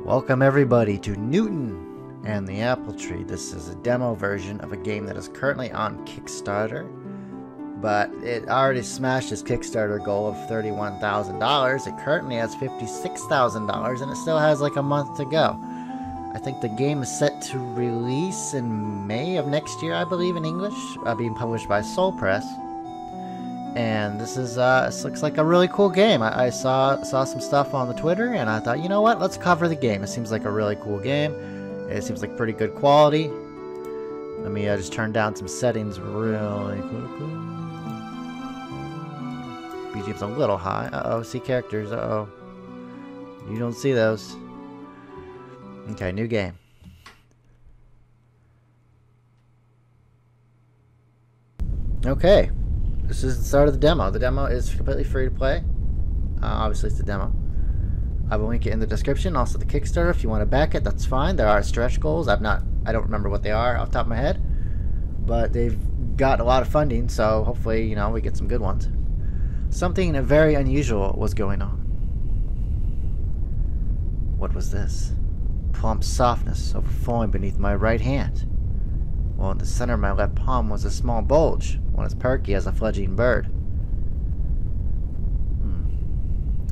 Welcome everybody to Newton and the Apple Tree. This is a demo version of a game that is currently on Kickstarter, but it already smashed its Kickstarter goal of $31,000. It currently has $56,000 and it still has like a month to go. I think the game is set to release in May of next year, I believe, in English, being published by Soul Press. And this looks like a really cool game. I saw some stuff on the Twitter, and I thought, you know what? Let's cover the game. It seems like a really cool game. It seems like pretty good quality. Let me just turn down some settings really quickly. BGM's a little high. Uh-oh, see characters. Uh-oh. You don't see those. Okay, new game. Okay. This is the start of the demo. The demo is completely free to play. Obviously, it's the demo. I will link it in the description. Also, the Kickstarter. If you want to back it, that's fine. There are stretch goals. I don't remember what they are off the top of my head, but they've got a lot of funding, so hopefully, we get some good ones. Something very unusual was going on. What was this? Plump softness overflowing beneath my right hand. Well, in the center of my left palm was a small bulge, one as perky as a fledgling bird.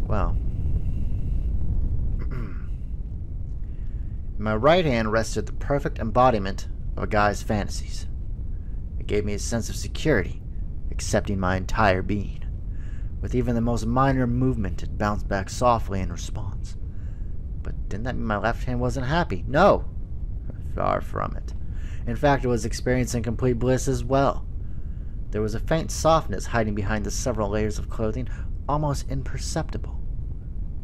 Well. In my right hand rested the perfect embodiment of a guy's fantasies. It gave me a sense of security, accepting my entire being. With even the most minor movement, it bounced back softly in response. But didn't that mean my left hand wasn't happy? No! Far from it. In fact, it was experiencing complete bliss as well. There was a faint softness hiding behind the several layers of clothing, almost imperceptible.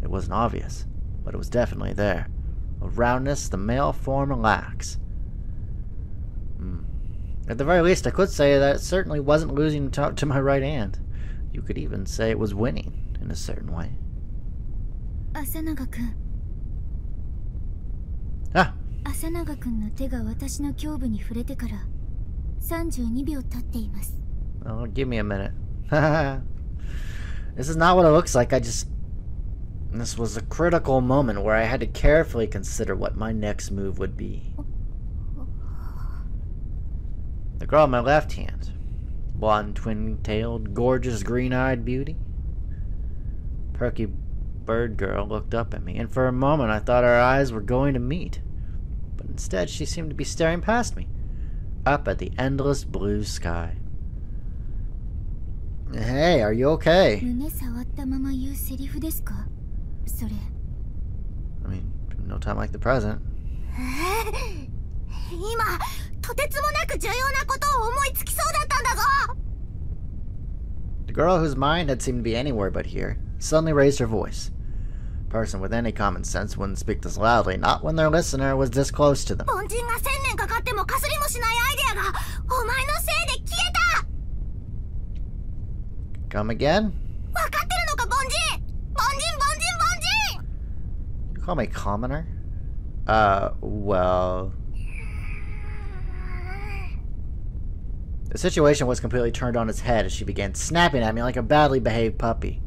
It wasn't obvious, but it was definitely there. A roundness the male form lacks. At the very least, I could say that it certainly wasn't losing to my right hand. You could even say it was winning, in a certain way. Asanaga-kun. Ah! 朝永くんの手が私の胸部に触れてから32秒経っています。 Oh, give me a minute. This is not what it looks like. This was a critical moment where I had to carefully consider what my next move would be. The girl on my left hand. Blonde, twin-tailed, gorgeous, green-eyed beauty. Perky bird girl looked up at me, and for a moment I thought our eyes were going to meet. But instead she seemed to be staring past me, up at the endless blue sky. Hey, are you okay? I mean, no time like the present. The girl whose mind had seemed to be anywhere but here suddenly raised her voice. A person with any common sense wouldn't speak this loudly, not when their listener was this close to them. Come again? You call me commoner? Well... The situation was completely turned on its head as she began snapping at me like a badly behaved puppy.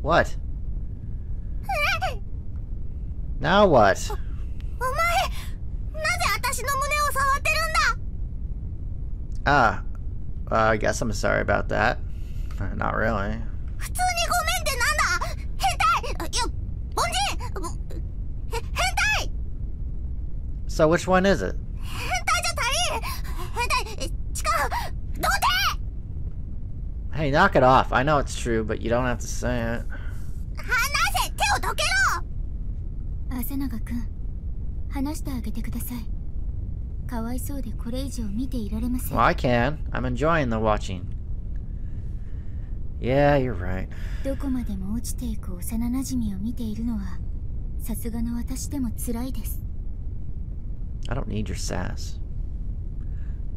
What? Now what? I guess I'm sorry about that. Not really. So which one is it? Hey, knock it off. I know it's true, but you don't have to say it. Well, I can. I'm enjoying the watching. Yeah, you're right. I don't need your sass.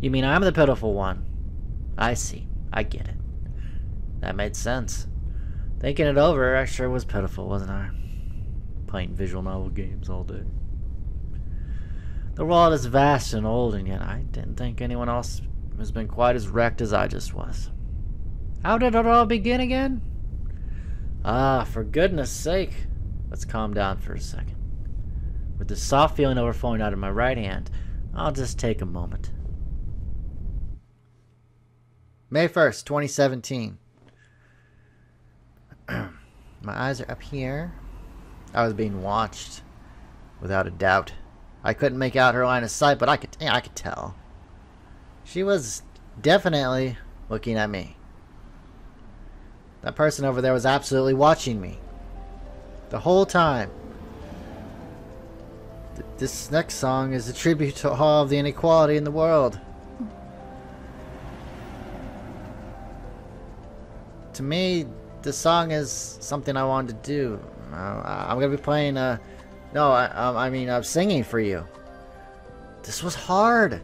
You mean I'm the pitiful one? I see. I get it. That made sense. Thinking it over, I sure was pitiful, wasn't I? Playing visual novel games all day. The world is vast and old, and yet I didn't think anyone else has been quite as wrecked as I just was. How did it all begin again? Ah, for goodness sake. Let's calm down for a second. With the soft feeling overflowing out of my right hand, I'll just take a moment. May 1st, 2017. My eyes are up here. I was being watched, without a doubt. I couldn't make out her line of sight, but I could tell. She was definitely looking at me. That person over there was absolutely watching me. The whole time. This next song is a tribute to all of the inequality in the world. To me, this song is something I wanted to do. I'm gonna be playing, I'm singing for you. This was hard.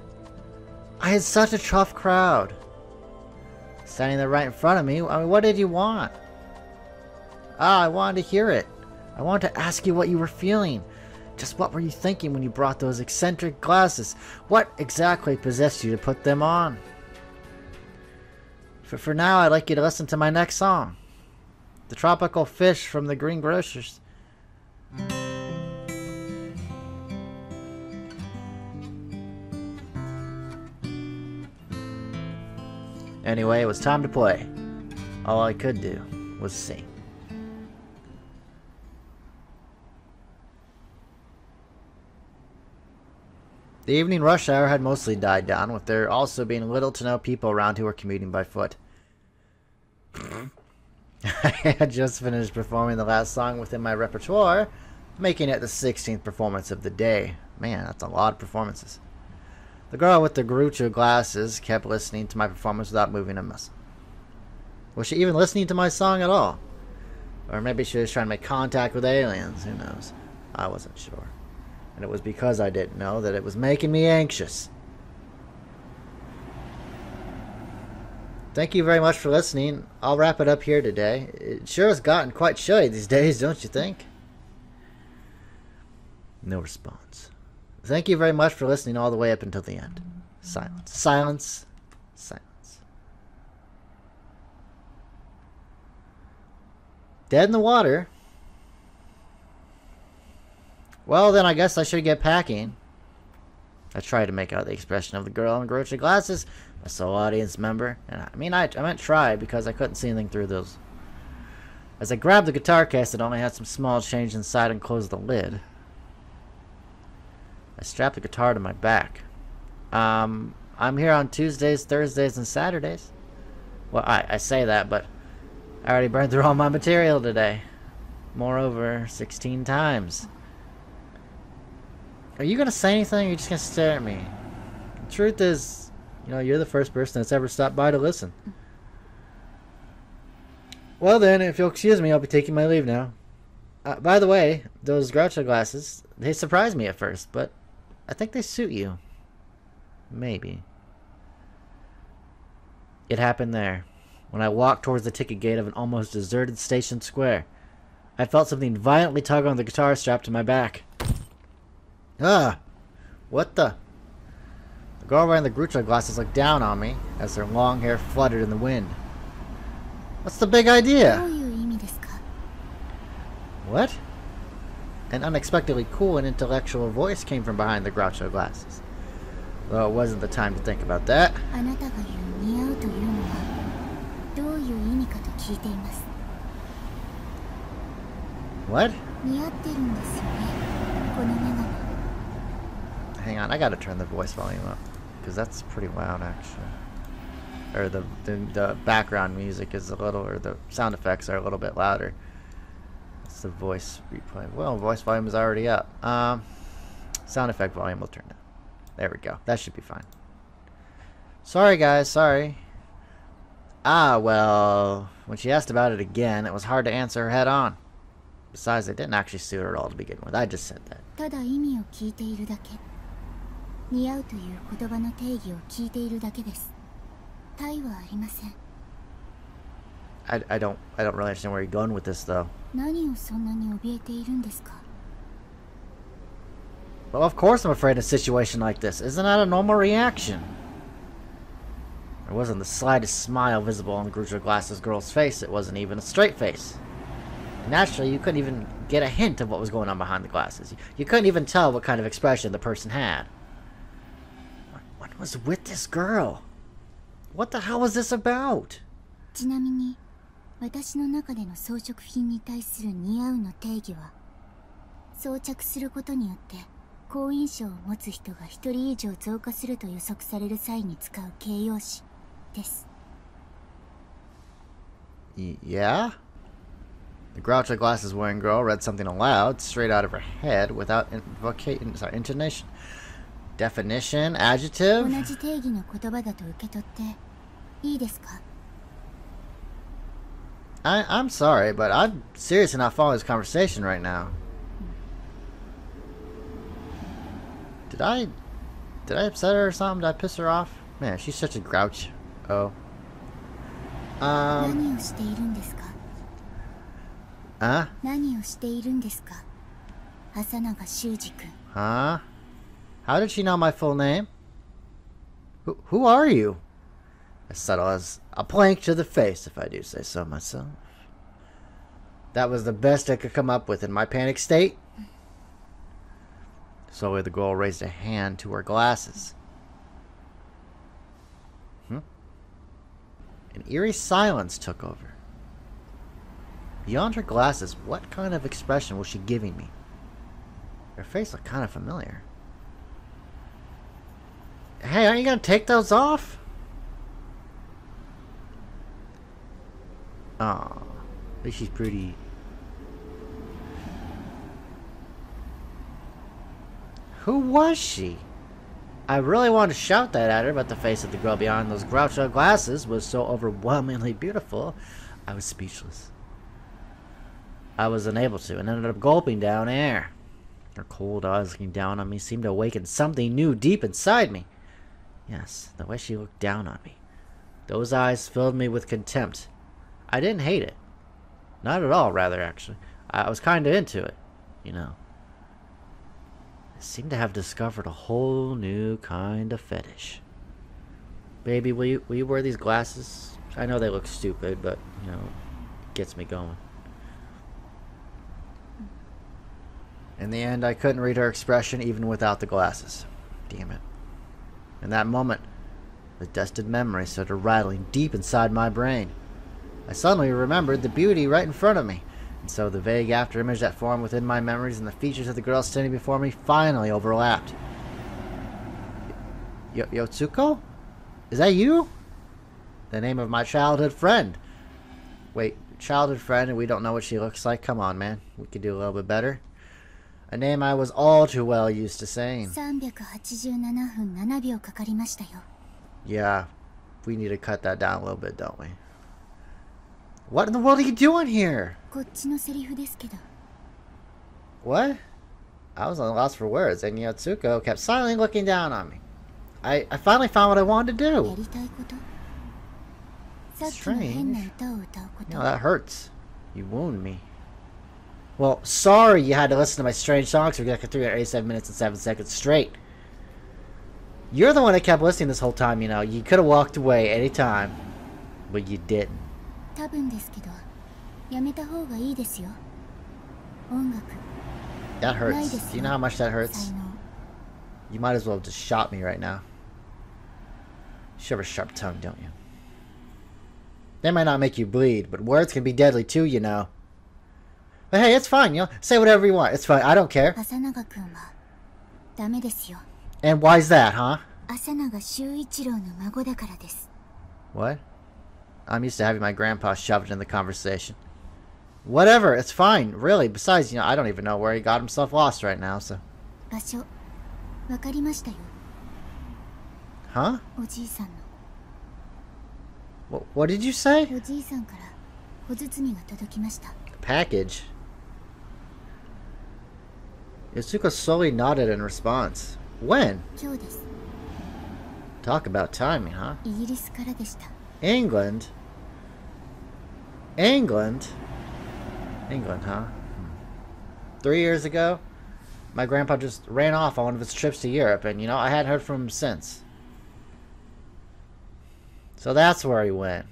I had such a tough crowd. Standing there right in front of me, I mean, what did you want? I wanted to hear it. I wanted to ask you what you were feeling. Just what were you thinking when you brought those eccentric glasses? What exactly possessed you to put them on? For now, I'd like you to listen to my next song. The Tropical Fish from the Green Grocers. Anyway, it was time to play. All I could do was sing. The evening rush hour had mostly died down, with there also being little to no people around who were commuting by foot. I had just finished performing the last song within my repertoire, making it the 16th performance of the day. Man, that's a lot of performances. The girl with the Groucho glasses kept listening to my performance without moving a muscle. Was she even listening to my song at all? Or maybe she was trying to make contact with aliens, who knows? I wasn't sure. And it was because I didn't know that it was making me anxious. Thank you very much for listening. I'll wrap it up here today. It sure has gotten quite chilly these days, don't you think? No response. Thank you very much for listening all the way up until the end. Silence. Silence. Silence. Dead in the water? Well, then I guess I should get packing. I tried to make out the expression of the girl in Groucho glasses, my sole audience member. And I meant try because I couldn't see anything through those. As I grabbed the guitar case that only had some small change inside and closed the lid, I strapped the guitar to my back. I'm here on Tuesdays, Thursdays, and Saturdays. Well, I say that, but I already burned through all my material today. Moreover, 16 times. Are you going to say anything, or are you just going to stare at me? The truth is, you're the first person that's ever stopped by to listen. Well then, if you'll excuse me, I'll be taking my leave now. By the way, those Groucho glasses, they surprised me at first, but I think they suit you. Maybe. It happened there, when I walked towards the ticket gate of an almost deserted station square. I felt something violently tug on the guitar strap to my back. Ah! What the? The girl wearing the Groucho glasses looked down on me as her long hair fluttered in the wind. What's the big idea? What? An unexpectedly cool and intellectual voice came from behind the Groucho glasses. Though it wasn't the time to think about that. What? Hang on, I gotta turn the voice volume up, because that's pretty loud actually. Or the background music is a little, or the sound effects are a little bit louder. It's the voice replay. Well, voice volume is already up. Sound effect volume will turn down. There we go. That should be fine. Sorry guys, sorry. Well, when she asked about it again, it was hard to answer her head on. Besides, it didn't actually suit her at all to begin with. I just said that. I don't really understand where you're going with this, though. Well, of course I'm afraid in a situation like this. Isn't that a normal reaction? There wasn't the slightest smile visible on the Groucho glasses girl's face. It wasn't even a straight face. Naturally, you couldn't even get a hint of what was going on behind the glasses. You couldn't even tell what kind of expression the person had. What was with this girl? What the hell was this about? ちなみに、私の中での装飾品に対する似合うの定義は、装着することによって好印象を持つ人が一人以上増加すると予測される際に使う形容詞です。Yeah? The groucho glasses wearing girl read something aloud, straight out of her head, without intonation. Definition, adjective? 同じ定義の言葉だと受け取っていいですか? I'm sorry, but I'm seriously not following this conversation right now. Did I upset her or something? Did I piss her off? Man, she's such a grouch. Oh. 何をしているんですか? Huh? 何をしているんですか? 朝永修二君. Huh? How did she know my full name? Who are you? As subtle as a plank to the face, if I do say so myself. That was the best I could come up with in my panic state. Slowly the girl raised a hand to her glasses. An eerie silence took over. Beyond her glasses, what kind of expression was she giving me? Her face looked kind of familiar. Hey, aren't you gonna take those off? Aw, at least she's pretty. Who was she? I really wanted to shout that at her, but the face of the girl behind those groucho glasses was so overwhelmingly beautiful, I was speechless. I was unable to, and ended up gulping down air. Her cold eyes looking down on me seemed to awaken something new deep inside me. Yes, the way she looked down on me. Those eyes filled me with contempt. I didn't hate it. Not at all, rather, actually. I was kind of into it, you know. I seem to have discovered a whole new kind of fetish. Baby, will you wear these glasses? I know they look stupid, but, you know, it gets me going. In the end, I couldn't read her expression even without the glasses. Damn it. In that moment, the dusted memory started rattling deep inside my brain. I suddenly remembered the beauty right in front of me. And so the vague afterimage that formed within my memories and the features of the girl standing before me finally overlapped. Yotsuko? Is that you? The name of my childhood friend. Wait, childhood friend and we don't know what she looks like? Come on, man. We could do a little bit better. A name I was all too well used to saying. 387分7秒かかりましたよ. Yeah, we need to cut that down a little bit, don't we? What in the world are you doing here? こっちのセリフですけど. What? I was at a loss for words, and Yotsuko kept silently looking down on me. I finally found what I wanted to do. やりたいこと? さっきの変な歌を歌うこと. You know, that hurts. You wound me. Well, sorry you had to listen to my strange songs for like 387 minutes and 7 seconds straight. You're the one that kept listening this whole time, you know. You could have walked away any time, but you didn't. 多分ですけど、やめた方がいいですよ。音楽。That hurts. Do you know how much that hurts? You might as well have just shot me right now. You have a sharp tongue, don't you? They might not make you bleed, but words can be deadly too, you know. But hey, it's fine, you know. Say whatever you want. It's fine. I don't care. 朝永くんはダメですよ。And why's that, huh? 朝永修一郎の孫だからです。What? I'm used to having my grandpa shoved in the conversation. Whatever, it's fine, really. Besides, you know, I don't even know where he got himself lost right now, so. 場所、わかりましたよ。Huh? おじいさんの。What did you say? おじいさんから小包が届きました。Package? Yotsuko slowly nodded in response. When? 今日です。Talk about timing, huh? イギリスからでした。England? England? England, huh? 3 years ago, my grandpa just ran off on one of his trips to Europe, and, you know, I hadn't heard from him since. So that's where he went.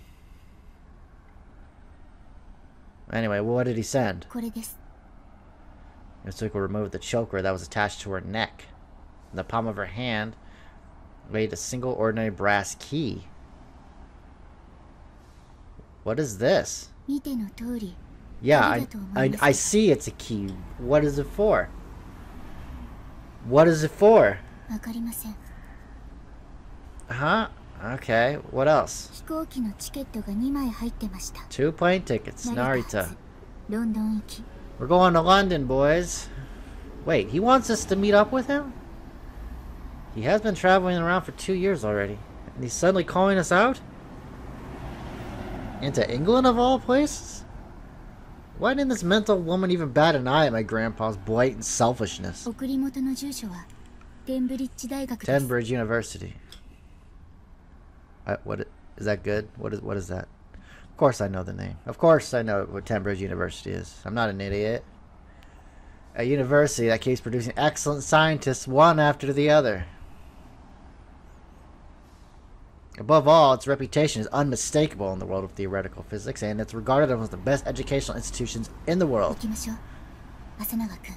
Anyway, what did he send? これです。 Yotsuko removed the choker that was attached to her neck. In the palm of her hand laid a single ordinary brass key. What is this? 見ての通り。 Yeah, I see it's a key. What is it for? What is it for? わかりません。 Huh? Okay, what else? 飛行機のチケットが2枚入ってました。 2 plane tickets, Narita. ロンドン行き。 We're going to London, boys. Wait, he wants us to meet up with him? He has been traveling around for 2 years already. And he's suddenly calling us out? Into England of all places? Why didn't this mental woman even bat an eye at my grandpa's blatant selfishness? 送り元の住所はテンブリッジ大学です。 Tenbridge University. What is that good? What is that? Of course I know the name. Of course I know what Tenbridge University is. I'm not an idiot. A university that keeps producing excellent scientists one after the other. Above all, its reputation is unmistakable in the world of theoretical physics, and it's regarded as one of the best educational institutions in the world. 行きましょう。朝永君。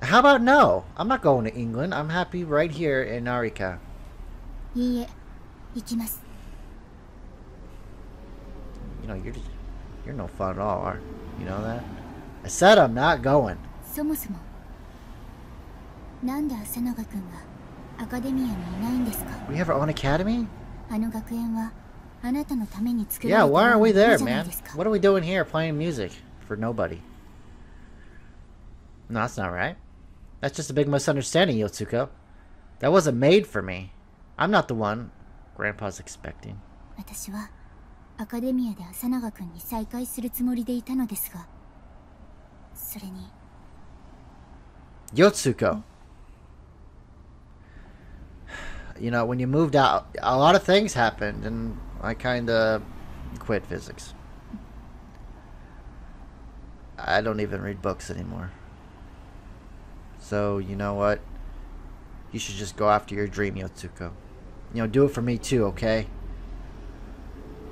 How about no? I'm not going to England. I'm happy right here in Narita. いいえ、行きます。 You know, you're no fun at all, are you? You know that? I said I'm not going. そもそもなんで朝永君がアカデミアにいないんですか？ We have our own academy? あの学園はあなたのために作られ Yeah, た why aren't we もの there, じゃない man? ですか？ What are we doing here playing music for nobody? No, that's not right. That's just a big misunderstanding, Yotsuko. That wasn't made for me. I'm not the one Grandpa's expecting. 私はアカデミアで朝永君に再会するつもりでいたのですが、それに Yotsuko. You know, when you moved out, a lot of things happened, and I kinda quit physics. I don't even read books anymore. So, you know what? You should just go after your dream, Yotsuko. You know, do it for me too, okay?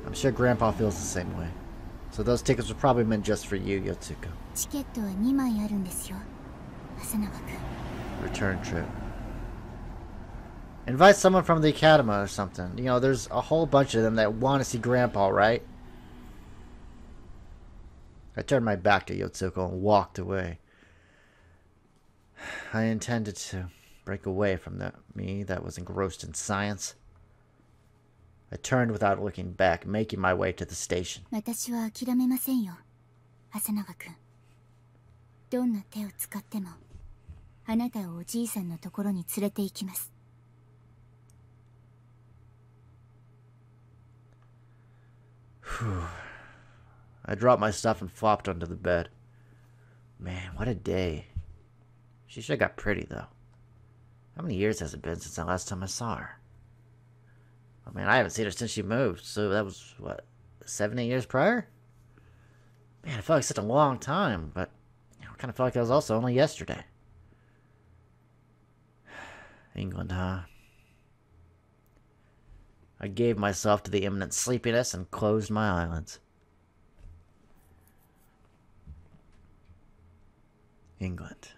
I'm sure Grandpa feels the same way. So those tickets were probably meant just for you, Yotsuko. チケットは2枚あるんですよ、朝永君。 Return trip. Invite someone from the academy or something. You know, there's a whole bunch of them that want to see Grandpa, right? I turned my back to Yotsuko and walked away. I intended to break away from me that was engrossed in science. I turned without looking back, making my way to the station. 私は諦めませんよ、朝永君。どんな手を使ってもあなたをおじいさんのところに連れて行きます。 I dropped my stuff and flopped onto the bed. Man, what a day. She sure got pretty, though. How many years has it been since the last time I saw her? Oh, man, I haven't seen her since she moved, so that was, what, 7, 8 years prior? Man, it felt like such a long time, but you know, I kind of felt like that was also only yesterday. England, huh? I gave myself to the imminent sleepiness and closed my eyelids. England.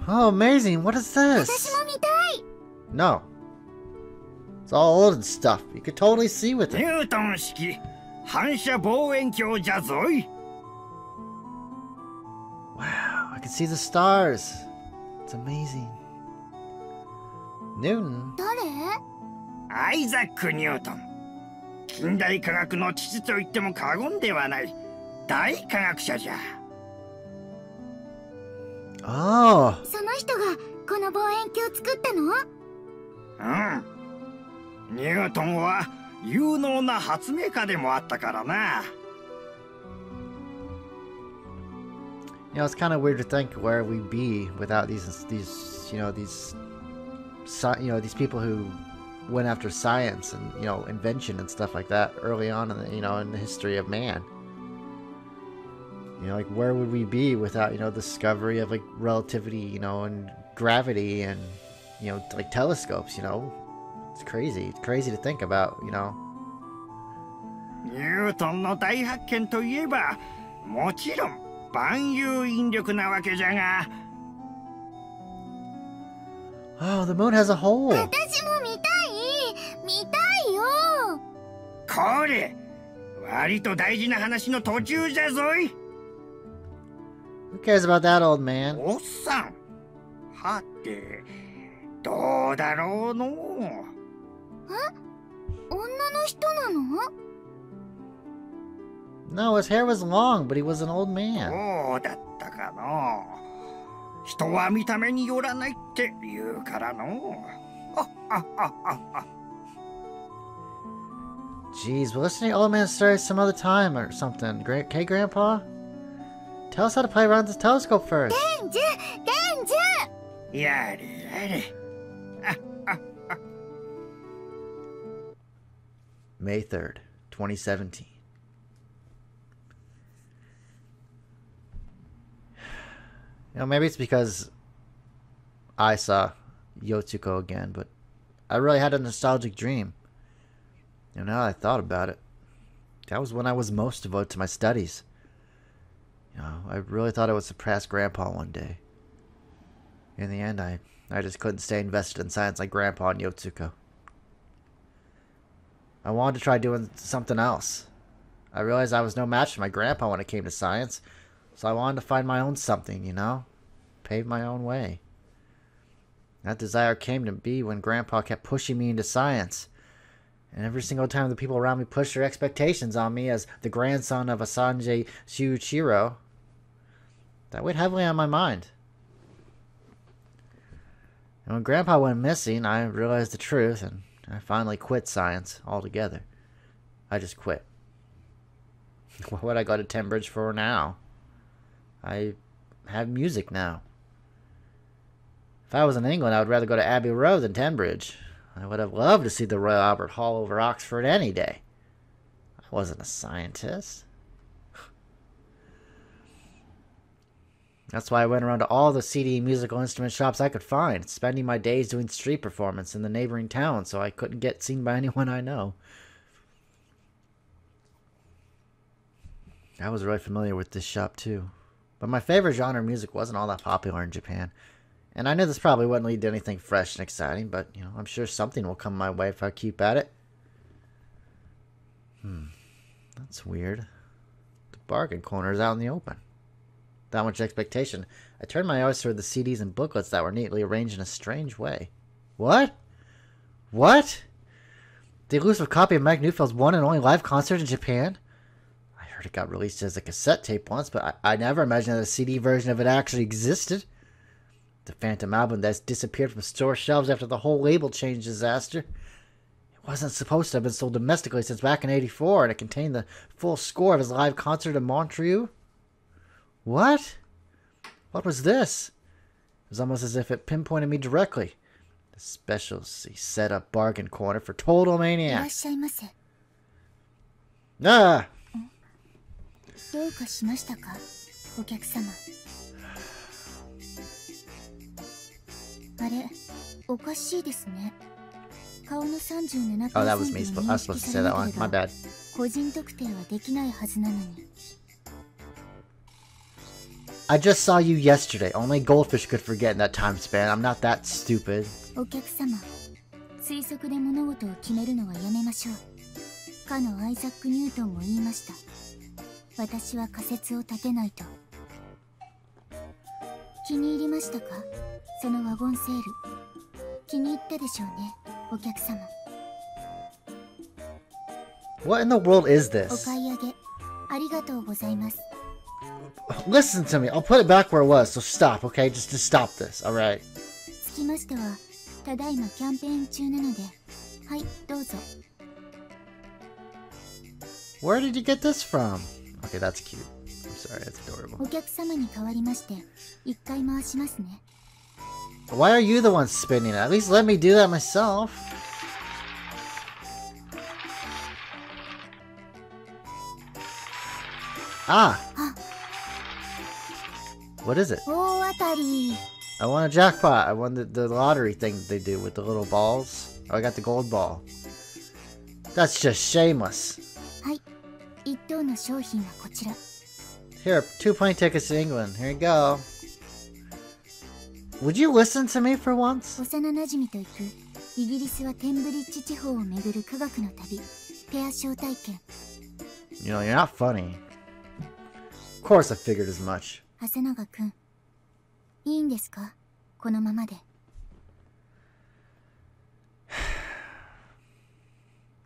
Oh, amazing! What is this? 私も見たい。 No. It's all old stuff. You could totally see with it. ニュートン式反射望遠鏡じゃぞい。 Wow, I can see the stars. It's amazing. Newton? 誰？アイザック・ニュートン。近代科学の父と言っても過言ではない大科学者じゃ。 Oh. その人がこの望遠鏡を作ったの？うん。ニュートンは有能な発明家でもあったからな。 You know, it's kind of weird to think where we'd be without these people who went after science and, you know, invention and stuff like that early on in the, you know, in the history of man. You know, like, where would we be without, you know, the discovery of, like, relativity, you know, and gravity and, you know, like, telescopes, you know? It's crazy. It's crazy to think about, you know. ニュートンの大発見といえば、もちろん万有引力なわけじゃが。Oh, the moon has a hole. 私も見たいよ。これ、割と大事な話の途中じゃぞい。Who cares about that old man? おっさん。はて、どうだろうの。女の人なの？ No, his hair was long, but he was an old man. そうだったかの。人は見た目によらないって言うからの。Jeez, we'll listen to the old man's story some other time or something. Okay, Grandpa? Tell us how to play around this telescope first. やれやれ。May 3rd, 2017. You know, maybe it's because I saw Yotsuko again, but I really had a nostalgic dream. You know, now I thought about it. That was when I was most devoted to my studies. You know, I really thought I would surpass Grandpa one day. In the end, I just couldn't stay invested in science like Grandpa and Yotsuko. I wanted to try doing something else. I realized I was no match for my grandpa when it came to science, so I wanted to find my own something, you know? Pave my own way. That desire came to be when Grandpa kept pushing me into science. And every single time the people around me pushed their expectations on me as the grandson of Asanje Shuichiro, that weighed heavily on my mind. And when Grandpa went missing, I realized the truth, and I finally quit science altogether. I just quit. What would I go to Tembridge for now? I have music now. If I was in England, I would rather go to Abbey Road than Tembridge. I would have loved to see the Royal Albert Hall over Oxford any day. I wasn't a scientist. That's why I went around to all the CD musical instrument shops I could find, spending my days doing street performance in the neighboring towns so I couldn't get seen by anyone I know. I was really familiar with this shop too. But my favorite genre of music wasn't all that popular in Japan. And I knew this probably wouldn't lead to anything fresh and exciting, but, you know, I'm sure something will come my way if I keep at it. That's weird. The bargain corner is out in the open. Without much expectation, I turned my eyes toward the CDs and booklets that were neatly arranged in a strange way. What? What? The elusive copy of Mike Newfield's one and only live concert in Japan? I heard it got released as a cassette tape once, but I never imagined that a CD version of it actually existed. The phantom album that's disappeared from store shelves after the whole label change disaster. It wasn't supposed to have been sold domestically since back in '84, and it contained the full score of his live concert in Montreux. What? What was this? It was almost as if it pinpointed me directly. The specialty set up bargain corner for total maniacs. Ah! どうかしましたか、お客様。あれ、おかしいですね。顔の37% Oh, that was me. I was supposed to say that one. My bad. 個人特定はできないはずなのに。I just saw you yesterday. Only goldfish could forget in that time span. I'm not that stupid. お客様、推測で物事を決めるのはやめましょう。かのアイザック・ニュートンも言いました。私は仮説を立てないと。気に入りましたか、そのワゴンセール。気に入ったでしょうね、お客様。What in the world is お this? 買い上げありがとうございます。 Listen to me. I'll put it back where it was, so stop, okay? Just stop this, alright? つきましては、ただいまキャンペーン中なので、はい、どうぞ。Where did you get this from? Okay, that's cute. I'm sorry, that's adorable. お客様に代わりまして、一回回しますね。Why are you the one spinning it? At least let me do that myself. Ah! What is it? 大当たり。 I won a jackpot. I won the lottery thing they do with the little balls. Oh, I got the gold ball. That's just shameless. はい、一等の商品はこちら。 Here, 2 plane tickets to England. Here you go. Would you listen to me for once? 幼馴染と行くイギリスはテンブリッジ地方を巡る科学の旅ペア招待券。 You know, you're not funny. Of course I figured as much. 長永くん、いいんですかこのままで。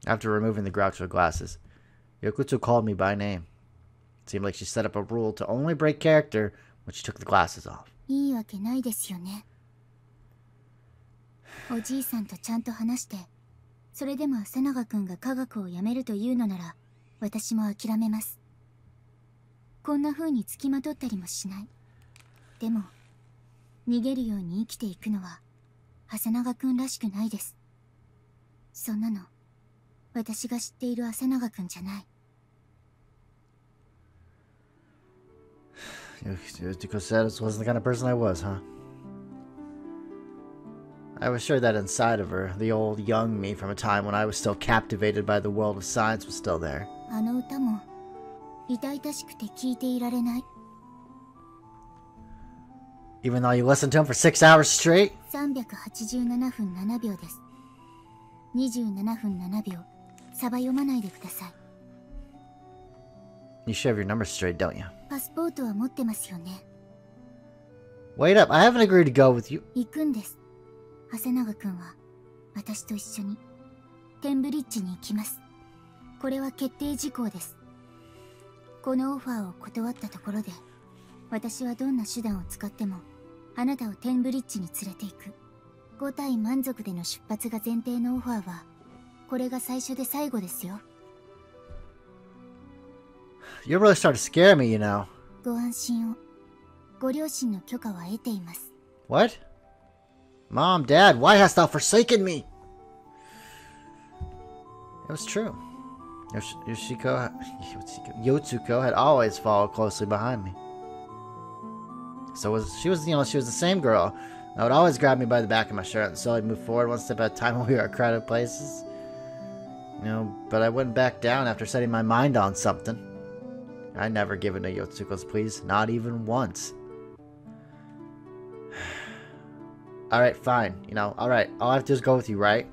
After removing the Groucho glasses, Yokuto called me by name. It seemed like she set up a rule to only break character when she took the glasses off. いいわけないですよね。おじいさんとちゃんと話して、それでも朝永くんが科学をやめるというのなら、私も諦めます。こんな風につきまとったりもしない。でも、逃げるように生きていくのは、朝永くんらしくないです。そんなの、私が知っている朝永くんじゃない。Yukiko said this wasn't the kind of person I was, huh? I was sure that inside of her, the old young me from a time when I was still captivated by the world of science was still there. あの歌も、痛々しくて聞いていられない。 Even though you listened to him for 6 hours straight? 387分7秒です。27分7秒。サバ読まないでください。 You should have your numbers straight, don't you? パスポートは持ってますよね。 Wait up, I haven't agreed to go with you. 行くんです。長永くんは私と一緒にテンブリッジに行きます。これは決定事項です。このオファーを断ったところで、私はどんな手段を使ってもあなたをテンブリッジに連れて行く。5体満足での出発が前提のオファーはこれが最初で最後ですよ。 You're really starting to scare me, you know. ご安心を。ご両親の許可は得ています。 What? Mom, Dad, why hast thou forsaken me? It was true. Yotsuko had always followed closely behind me. She was the same girl that would always grab me by the back of my shirt and slowly move forward one step at a time when we were at crowded places. But I wouldn't back down after setting my mind on something. I never give in to Yotsuko's pleas, not even once. Alright, fine. Alright, all I have to do is go with you, right?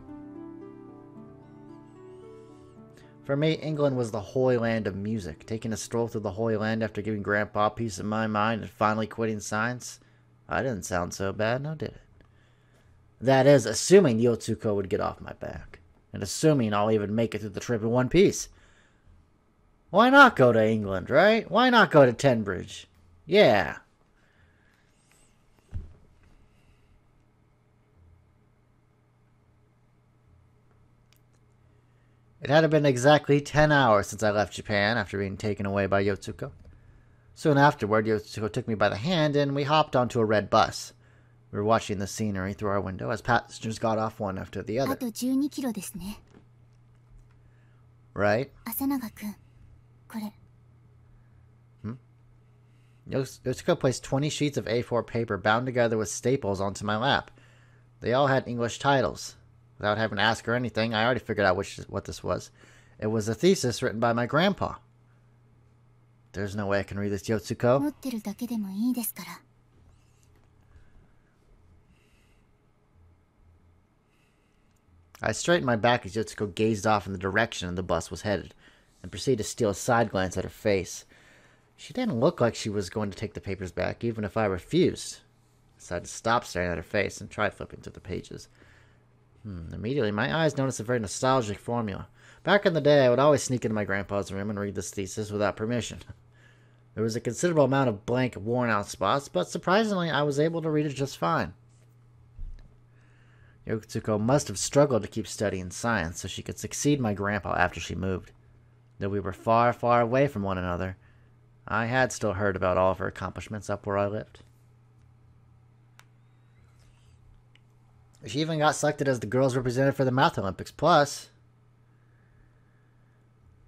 For me, England was the holy land of music. Taking a stroll through the holy land after giving Grandpa a piece of my mind and finally quitting science. I didn't sound so bad, now did it? That is, assuming Yotsuko would get off my back. And assuming I'll even make it through the trip in one piece. Why not go to England, right? Why not go to Tenbridge? Yeah. It had been exactly 10 hours since I left Japan after being taken away by Yotsuko. Soon afterward, Yotsuko took me by the hand and we hopped onto a red bus. We were watching the scenery through our window as passengers got off one after the other. あと12キロですね。 Right? 朝永くん、これ。 Yotsuko placed 20 sheets of A4 paper bound together with staples onto my lap. They all had English titles. Without having to ask her anything, I already figured out what this was. It was a thesis written by my grandpa. There's no way I can read this, Yotsuko. 持ってるだけでもいいですから。 I straightened my back as Yotsuko gazed off in the direction the bus was headed, and proceeded to steal a side glance at her face. She didn't look like she was going to take the papers back, even if I refused. I decided to stop staring at her face and try flipping through the pages. Immediately, my eyes noticed a very nostalgic formula. Back in the day, I would always sneak into my grandpa's room and read this thesis without permission. There was a considerable amount of blank, worn-out spots, but surprisingly, I was able to read it just fine. Yotsuko must have struggled to keep studying science so she could succeed my grandpa after she moved. Though we were far, far away from one another, I had still heard about all of her accomplishments up where I lived. She even got selected as the girls representative for the Math Olympics. Plus,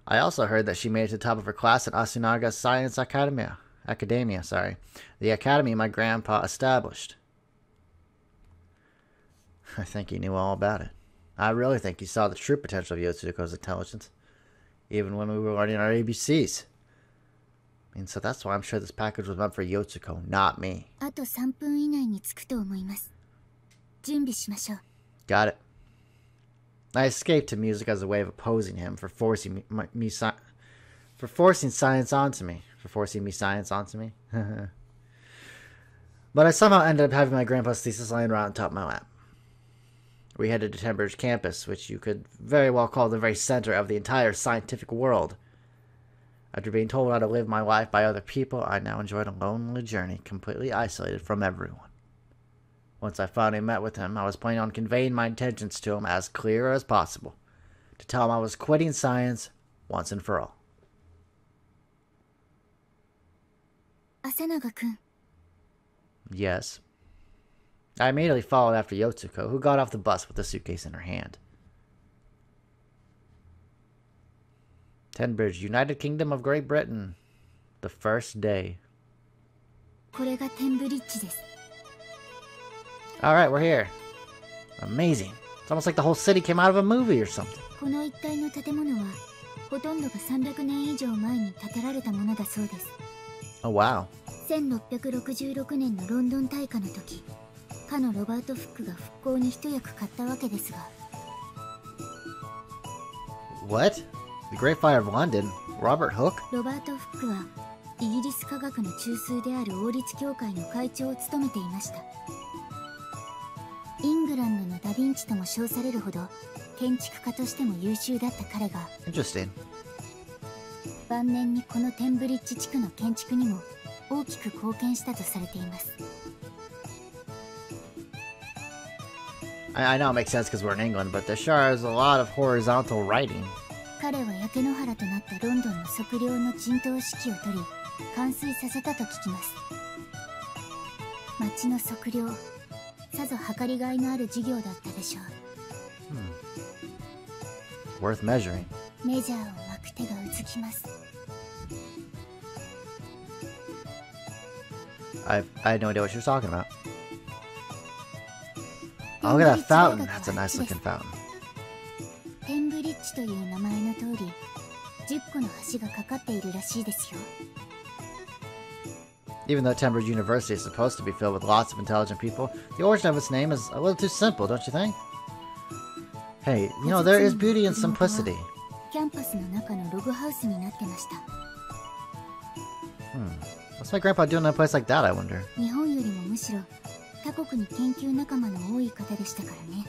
I also heard that she made it to the top of her class at Asunaga's Science Academia, the academy my grandpa established. I think he knew all about it. I really think he saw the true potential of Yotsuko's intelligence, even when we were learning our ABCs. And so that's why I'm sure this package was meant for Yotsuko, not me. あと3分以内に着くと思います。準備しましょう。 Got it. I escaped to music as a way of opposing him for forcing science onto me. But I somehow ended up having my grandpa's thesis lying around on top of my lap. We headed to Tenbridge campus, which you could very well call the very center of the entire scientific world. After being told how to live my life by other people, I now enjoyed a lonely journey, completely isolated from everyone. Once I finally met with him, I was planning on conveying my intentions to him as clear as possible, to tell him I was quitting science once and for all. Asanaga-kun. Yes. I immediately followed after Yotsuko, who got off the bus with the suitcase in her hand. Tenbridge, United Kingdom of Great Britain. The first day. これがテンブリッジです。 Alright, we're here. Amazing. It's almost like the whole city came out of a movie or something. この一帯の建物はほとんどが300年以上前に建てられたものだそうです。 Oh, wow. 1666年のロンドン大火の時、かのロバート・フックが復興に一役買ったわけですが。 What? The Great Fire of London? Robert Hooke? ロバート・フックはイギリス科学の中枢である王立協会の会長を務めていました。イングランドのダ・ヴィンチとも称されるほど建築家としても優秀だった彼が Interesting. 晩年にこのテンブリッジ地区の建築にも大きく貢献したとされています。 I know it makes sense because we're in England, but there sure is a lot of horizontal writing. 彼は焼け野原となったロンドンの測量の陣頭指揮を取り完遂させたと聞きます。町の測量、さぞ計りがいのある事業だったでしょう。 Worth measuring. メジャーを巻く手がうずきます。 I had no idea what she was talking about. Oh, look at that fountain. That's a nice looking fountain. テンブリッジという名前の通り、10個の橋がかかっているらしいですよ。 Even though Tenbridge University is supposed to be filled with lots of intelligent people, the origin of its name is a little too simple, don't you think? Hey, you know, there is beauty in simplicity. キャンパスの中のログハウスになってました。 What's my grandpa doing in a place like that, I wonder? 日本よりもむしろ他国に研究仲間の多い方でしたからね。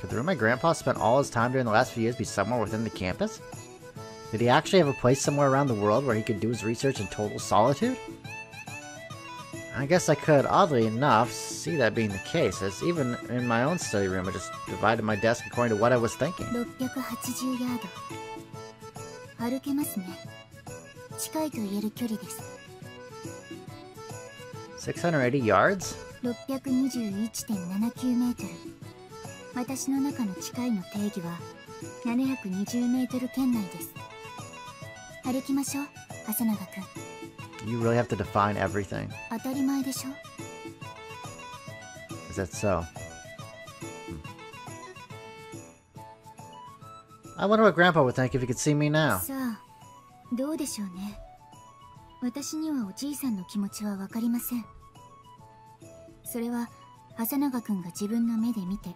Could the room my grandpa spent all his time during the last few years be somewhere within the campus? Did he actually have a place somewhere around the world where he could do his research in total solitude? I guess I could, oddly enough, see that being the case, as even in my own study room I just divided my desk according to what I was thinking. 680ヤード。歩けますね。近いと言える距離です。 680 yards? 621.79 メートル。私の中の近いの定義は720メートル圏内です。歩きましょう、朝永くん。 You really have to define everything. 当たり前でしょ。 Is that so? I wonder what Grandpa would think if he could see me now. さあ、どうでしょうね。私にはおじいさんの気持ちはわかりません。それは朝永くんが自分の目で見て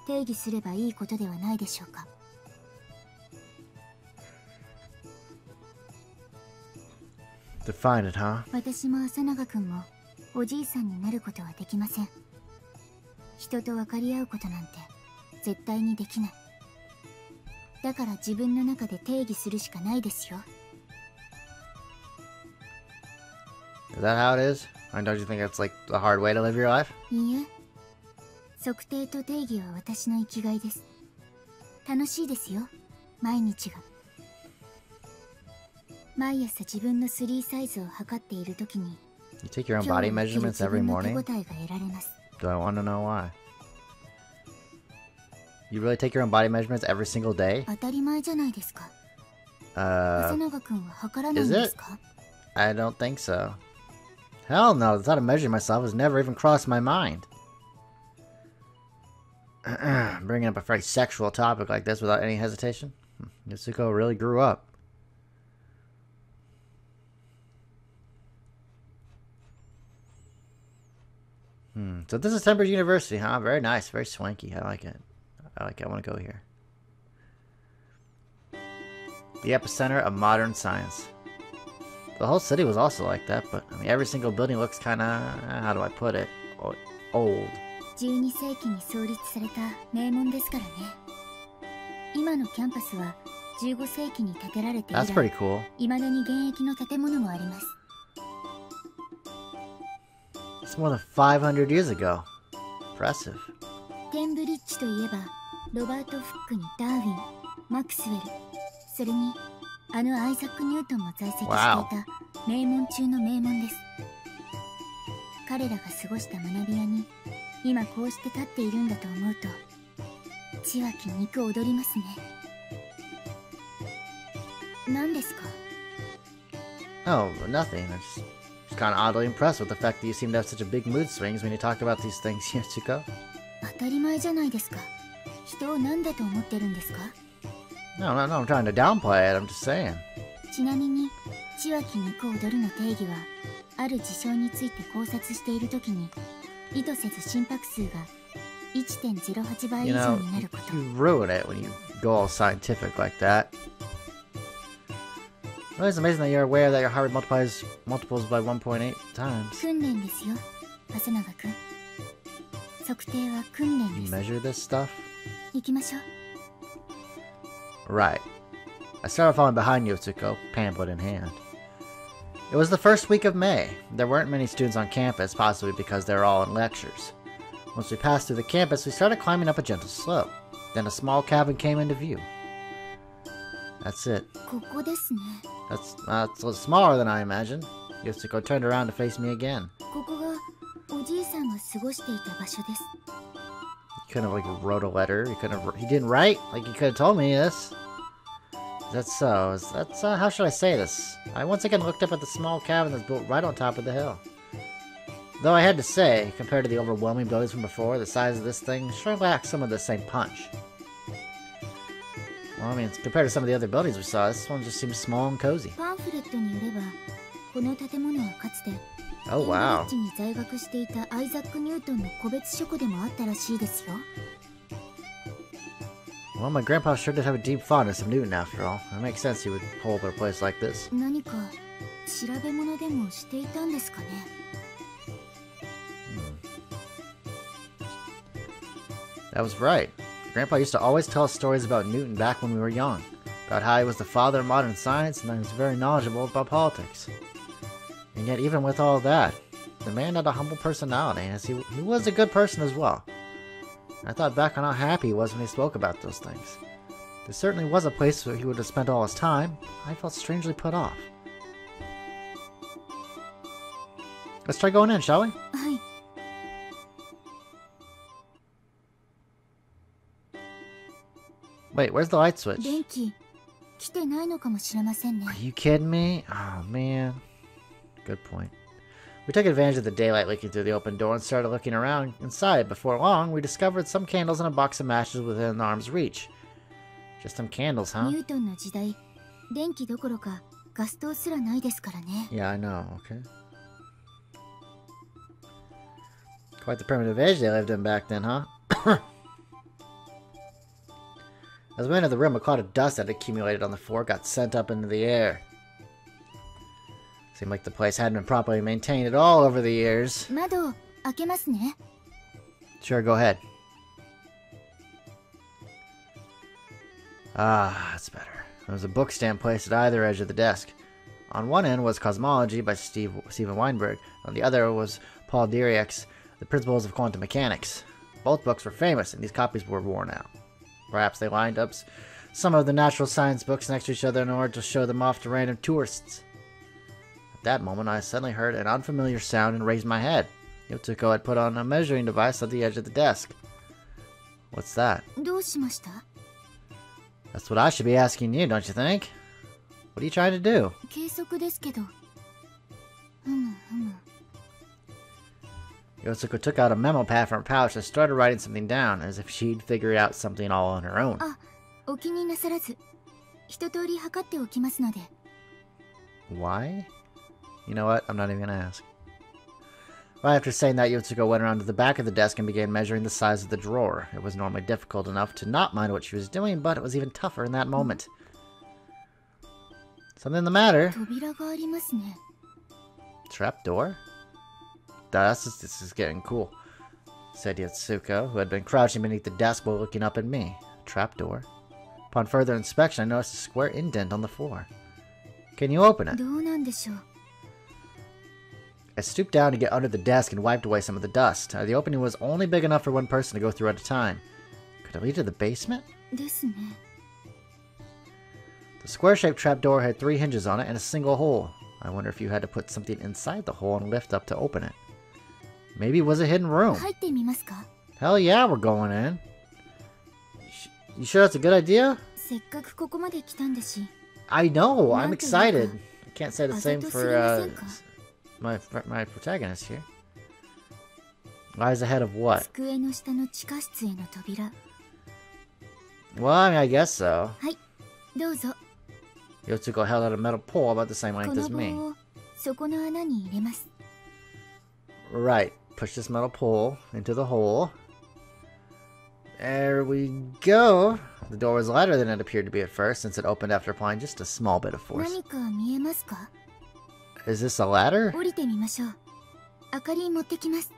定義すればいいことではないでしょうか。 Define it, huh? 私も朝永くんもおじいさんになることはできません。人と分かり合うことなんて絶対にできない。だから自分の中で定義するしかないですよ。 Is that how it is? And don't you think it's like the hard way to live your life? いいえ、測定と定義は私の生きがいです。楽しいですよ、毎日が。毎朝自分の3サイズを測っているときに You take your own body measurements every morning? 手応えが得られます。 Do I want to know why? You really take your own body measurements every single day? 当たり前じゃないですか。朝永くんは測らないんですか？ I don't think so. Hell no, the thought of measuring myself has never even crossed my mind. Bringing up a very sexual topic like this without any hesitation. Yutsuko really grew up. So this is Temper's University, huh? Very nice, very swanky. I like it. I like it. I want to go here. The epicenter of modern science. The whole city was also like that, but I mean, every single building looks kind of, how do I put it, old. 12世紀に創立された名門ですからね。今のキャンパスは15世紀に建てられて以来、 That's pretty cool. 未だに現役の建物もあります。 It's more than 500 years ago. Impressive. テンブリッジといえば、ロバート・フックにダーウィン、マクスウェル、それにあのアイザック・ニュートンも在籍していた名門中の名門です。彼らが過ごした学び屋に今こうして立っているんだと思うと血は筋肉踊りますね。何ですか？ Oh, nothing. I'm just kind of oddly impressed with the fact that you seem to have such a big mood swings when you talk about these things, Yutsuko. 当たり前じゃないですか。人を何だと思ってるんですか？ No, I'm trying to downplay it. I'm just saying. ちなみに血は筋肉踊るの定義はある事象について考察しているときに意図せず心拍数が 1.08 倍以上になること。 You ruin it when you go all scientific like that. Well, it's amazing that you're aware that your heart rate multiples by 1.8 times. 訓練ですよ、朝永くん。測定は訓練 You です。 measure this stuff? 行きましょう。 Right. I started falling behind Yutsuko, pamphlet in hand. It was the first week of May. There weren't many students on campus, possibly because they were all in lectures. Once we passed through the campus, we started climbing up a gentle slope. Then a small cabin came into view. That's it. ここですね。 That's a little smaller than I imagined. Yutsuko turned around to face me again. ここがおじいさんが過ごしていた場所です。 He couldn't have like wrote a letter. He didn't write. Like he could have told me this. Is that so? How should I say this? I once again looked up at the small cabin that's built right on top of the hill. Though I had to say, compared to the overwhelming buildings from before, the size of this thing sure lacks some of the same punch. Well, I mean, compared to some of the other buildings we saw, this one just seems small and cozy. パンフレットによれば、この建物はかつて Oh, ケンブリ wow. ッジに在学していたアイザック・ニュートンの個別書庫でもあったらしいですよ。 Well, my grandpa sure did have a deep fondness of Newton after all. It makes sense he would hold a place like this. 何か調べ物でもしていたんですかね。 That was right. Grandpa used to always tell us stories about Newton back when we were young, about how he was the father of modern science and that he was very knowledgeable about politics. And yet, even with all that, the man had a humble personality, as he was a good person as well. I thought back on how happy he was when he spoke about those things. There certainly was a place where he would have spent all his time. I felt strangely put off. Let's try going in, shall we? はい。 Wait, where's the light switch? 電気来てないのかもしれませんね。 Are you kidding me? Oh, man. Good point. We took advantage of the daylight leaking through the open door and started looking around inside. Before long, we discovered some candles and a box of matches within arm's reach. Just some candles, huh? ニュートンの時代、電気どころかガス灯すらないですからね。 Yeah, I know, okay. Quite the primitive age they lived in back then, huh? As we entered the room, a cloud of dust that had accumulated on the floor got sent up into the air. Seemed like the place hadn't been properly maintained at all over the years. 窓開けますね。 Sure, go ahead. Ah, that's better. There was a book stand placed at either edge of the desk. On one end was Cosmology by Steven Weinberg. On the other was Paul Dirac's The Principles of Quantum Mechanics. Both books were famous, and these copies were worn out. Perhaps they lined up some of the natural science books next to each other in order to show them off to random tourists. At that moment, I suddenly heard an unfamiliar sound and raised my head. Yutsuko had put on a measuring device at the edge of the desk. What's that? どうしました？ That's what I should be asking you, don't you think? What are you trying to do? 計測ですけど。ふむふむ。Yotsuko took out a memo pad from her pouch and started writing something down, as if she'd figured out something all on her own. お気になさらず、一通り測っておきますので。Why? You know what? I'm not even gonna ask. Right after saying that, Yotsuko went around to the back of the desk and began measuring the size of the drawer. It was normally difficult enough to not mind what she was doing, but it was even tougher in that moment. Something the matter? 扉がありますね。Trapdoor? This is getting cool, said Yotsuko, who had been crouching beneath the desk while looking up at me. Trapdoor? Upon further inspection, I noticed a square indent on the floor. Can you open it? どうなんでしょう。I stooped down to get under the desk and wiped away some of the dust. The opening was only big enough for one person to go through at a time. Could it lead to the basement? ですね。The square-shaped trapdoor had 3 hinges on it and a single hole. I wonder if you had to put something inside the hole and lift up to open it. Maybe it was a hidden room. 入ってみますか。 Hell yeah, we're going in. You sure that's a good idea? せっかくここまで来たんだし。I know, I'm なんというか、 excited. I can't say the あ same ざとす for ぎませんか。 my protagonist here. Lies ahead of what? 机の下の地下室への扉。 Well, I mean, I guess so. はい、どうぞ。 Yotsuko held out a metal pole about the same こ length の as 棒 me. を底の穴に入れます。 Right. Push this metal pole into the hole. There we go. The door was lighter than it appeared to be at first, since it opened after applying just a small bit of force. 何か見えますか。 Is this a ladder? 降りてみましょう。明かり持ってきます。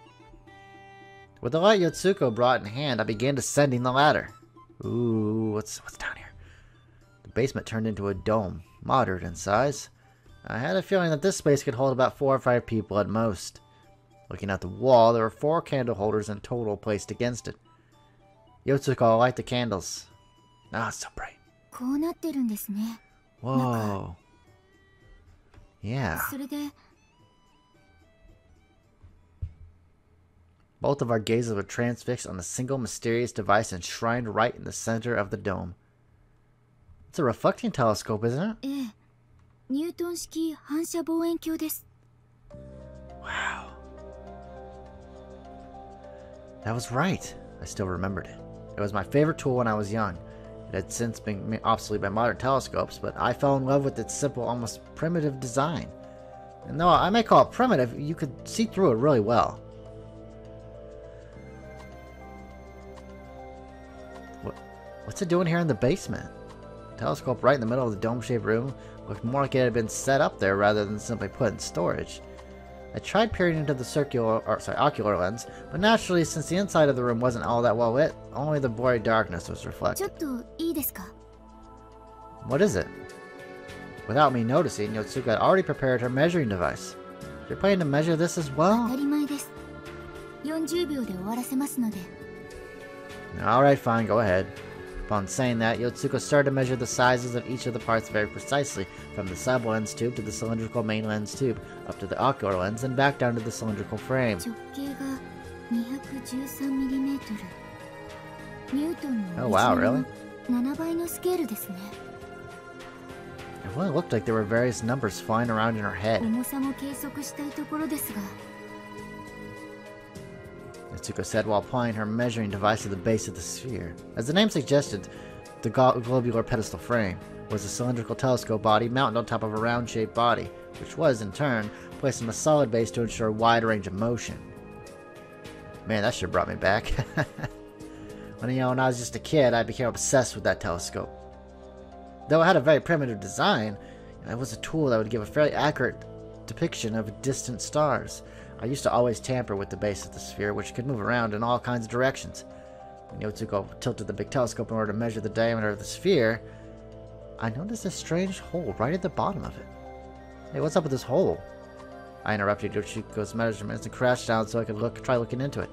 With the light Yotsuko brought in hand, I began descending the ladder. Ooh, what's down here? The basement turned into a dome, moderate in size. I had a feeling that this space could hold about 4 or 5 people at most. Looking at the wall, there were 4 candle holders in total placed against it. Yotsuko, light the candles. Ah, it's so bright. こうなってるんですね。 Whoa. Yeah. それで、 Both of our gazes were transfixed on a single mysterious device enshrined right in the center of the dome. It's a reflecting telescope, isn't it? ええ、ニュートン式反射望遠鏡です。 Wow. That was right. I still remembered it. It was my favorite tool when I was young. It had since been obsolete by modern telescopes, but I fell in love with its simple, almost primitive design. And though I may call it primitive, you could see through it really well. What's it doing here in the basement? The telescope right in the middle of the dome-shaped room looked more like it had been set up there rather than simply put in storage. I tried peering into the ocular lens, but naturally, since the inside of the room wasn't all that well lit, only the blurry darkness was ちょ reflected. っといいですか。 What is it? Without me noticing, Yotsuka had already prepared her measuring device. You're planning to measure this as 当 well? たり前です。40秒で終わらせますので。 Alright, fine, go ahead. Upon saying that, Yotsuko started to measure the sizes of each of the parts very precisely, from the sub-lens tube to the cylindrical main lens tube, up to the ocular lens, and back down to the cylindrical frame. 直径が 213mm。ニュートンの Oh, wow, really? 7倍のスケールですね。 It really looked like there were various numbers flying around in her head. 重さも計測したいところですが。 Yotsuko said while applying her measuring device to the base of the sphere. As the name suggested, the globular pedestal frame was a cylindrical telescope body mounted on top of a round-shaped body, which was, in turn, placed on a solid base to ensure a wide range of motion. Man, that sure brought me back. When I was just a kid, I became obsessed with that telescope. Though it had a very primitive design, it was a tool that would give a fairly accurate depiction of distant stars. I used to always tamper with the base of the sphere, which could move around in all kinds of directions. When Yotsuko tilted the big telescope in order to measure the diameter of the sphere, I noticed a strange hole right at the bottom of it. Hey, what's up with this hole? I interrupted Yotsuko's measurements and crouched down so I could try looking into it.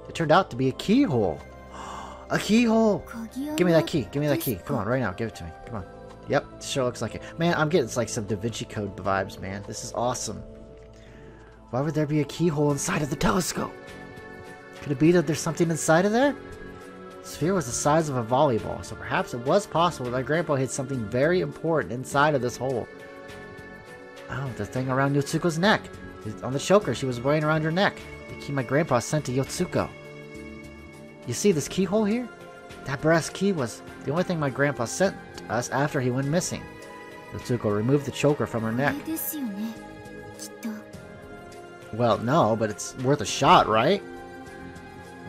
It turned out to be a keyhole. A keyhole! Give me that key. Give me that key. Come on, right now. Give it to me. Come on. Yep, it sure looks like it. Man, I'm getting like some Da Vinci Code vibes, man. This is awesome. Why would there be a keyhole inside of the telescope? Could it be that there's something inside of there? The sphere was the size of a volleyball, so perhaps it was possible that my grandpa hid something very important inside of this hole. Oh, the thing around Yotsuko's neck. On the choker she was wearing around her neck. The key my grandpa sent to Yotsuko. You see this keyhole here? That brass key was the only thing my grandpa sent us after he went missing. Yotsuko removed the choker from her neck. Well, no, but it's worth a shot, right?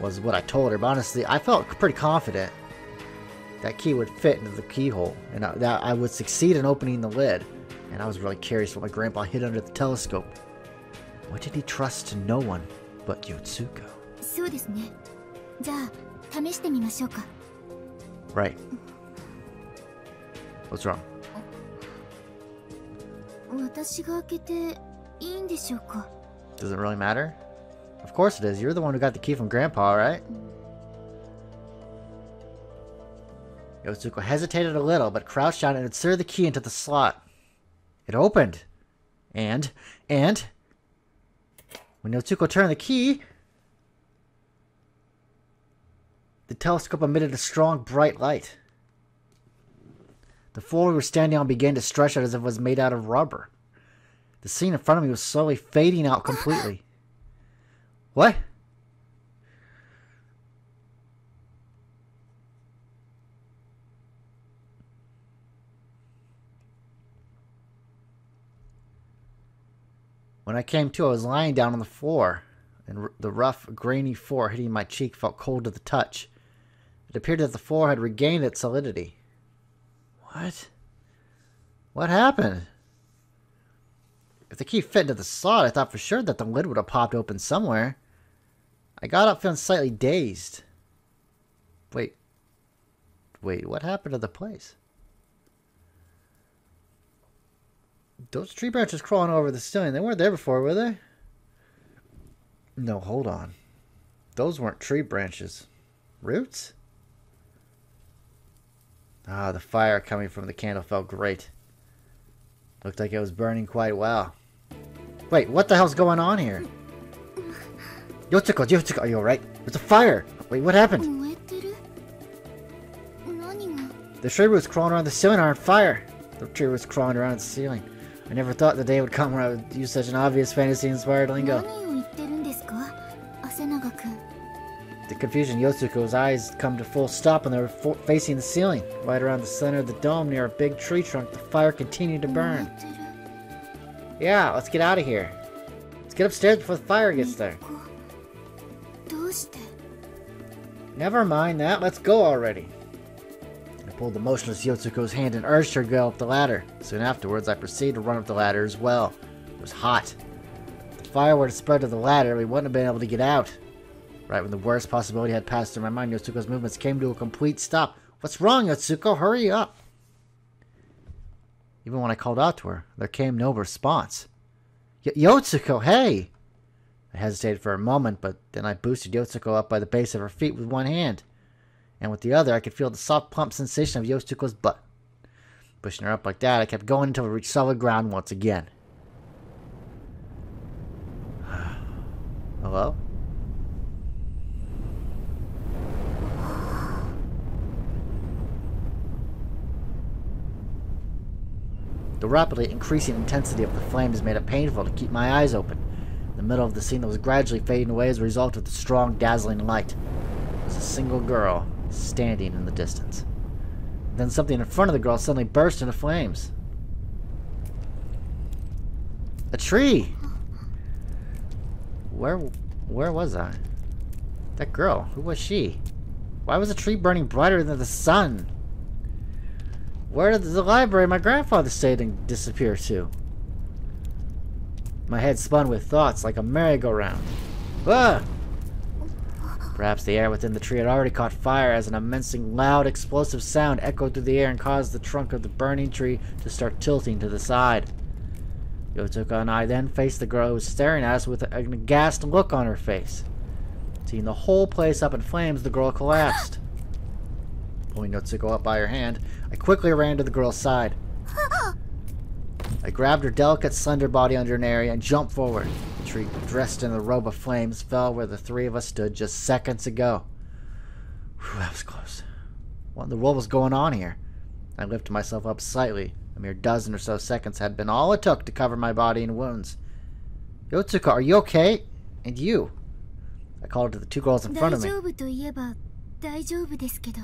Was what I told her, but honestly, I felt pretty confident that key would fit into the keyhole, and that I would succeed in opening the lid. And I was really curious what my grandpa hid under the telescope. Why did he trust to no one but Yotsuko? Right. What's wrong? Does it really matter? Of course it is. You're the one who got the key from Grandpa, right? Yotsuko hesitated a little, but crouched down and inserted the key into the slot. It opened. And when Yotsuko turned the key, the telescope emitted a strong, bright light. The floor we were standing on began to stretch out as if it was made out of rubber. The scene in front of me was slowly fading out completely. What? When I came to, I was lying down on the floor, and the rough, grainy floor hitting my cheek felt cold to the touch. It appeared that the floor had regained its solidity. What? What happened? If the key fit into the slot, I thought for sure that the lid would have popped open somewhere. I got up feeling slightly dazed. Wait, what happened to the place? Those tree branches crawling over the ceiling, they weren't there before, were they? No, hold on. Those weren't tree branches. Roots? Ah, the fire coming from the candle felt great. Looked like it was burning quite well. Wait, what the hell's going on here? Yotsuko, are you alright? There's a fire! Wait, what happened? The tree roots crawling around the ceiling are on fire. The tree roots crawling around the ceiling. I never thought the day would come where I would use such an obvious fantasy-inspired lingo. The confusion, Yotsuko's eyes come to full stop and they were facing the ceiling. Right around the center of the dome near a big tree trunk, the fire continued to burn. Yeah, let's get out of here. Let's get upstairs before the fire gets there. Never mind that, let's go already. I pulled the motionless Yotsuko's hand and urged her to go up the ladder. Soon afterwards, I proceeded to run up the ladder as well. It was hot. If the fire were to spread to the ladder, we wouldn't have been able to get out. Right when the worst possibility had passed through my mind, Yotsuko's movements came to a complete stop. What's wrong, Yotsuko? Hurry up! Even when I called out to her, there came no response. Yotsuko, hey! I hesitated for a moment, but then I boosted Yotsuko up by the base of her feet with one hand. And with the other, I could feel the soft plump sensation of Yotsuko's butt. Pushing her up like that, I kept going until we reached solid ground once again. Hello? The rapidly increasing intensity of the flames made it painful to keep my eyes open. In the middle of the scene that was gradually fading away as a result of the strong, dazzling light was a single girl standing in the distance. Then something in front of the girl suddenly burst into flames. A tree! Where was I? That girl, who was she? Why was the tree burning brighter than the sun? Where did the library my grandfather stayed and disappear to? My head spun with thoughts like a merry-go-round. Ah! Perhaps the air within the tree had already caught fire as an immensely loud, explosive sound echoed through the air and caused the trunk of the burning tree to start tilting to the side. Yotsuko and I then faced the girl who was staring at us with an aghast look on her face. Seeing the whole place up in flames, the girl collapsed. Pulling Yotsuko up by her hand, I quickly ran to the girl's side. I grabbed her delicate, slender body under an area and jumped forward. The tree, dressed in a robe of flames, fell where the three of us stood just seconds ago. Whew, that was close. What in the world was going on here? I lifted myself up slightly. A mere dozen or so seconds had been all it took to cover my body in wounds. Yotsuka, are you okay? And you? I called to the two girls in front of me. 大丈夫といえば大丈夫ですけど。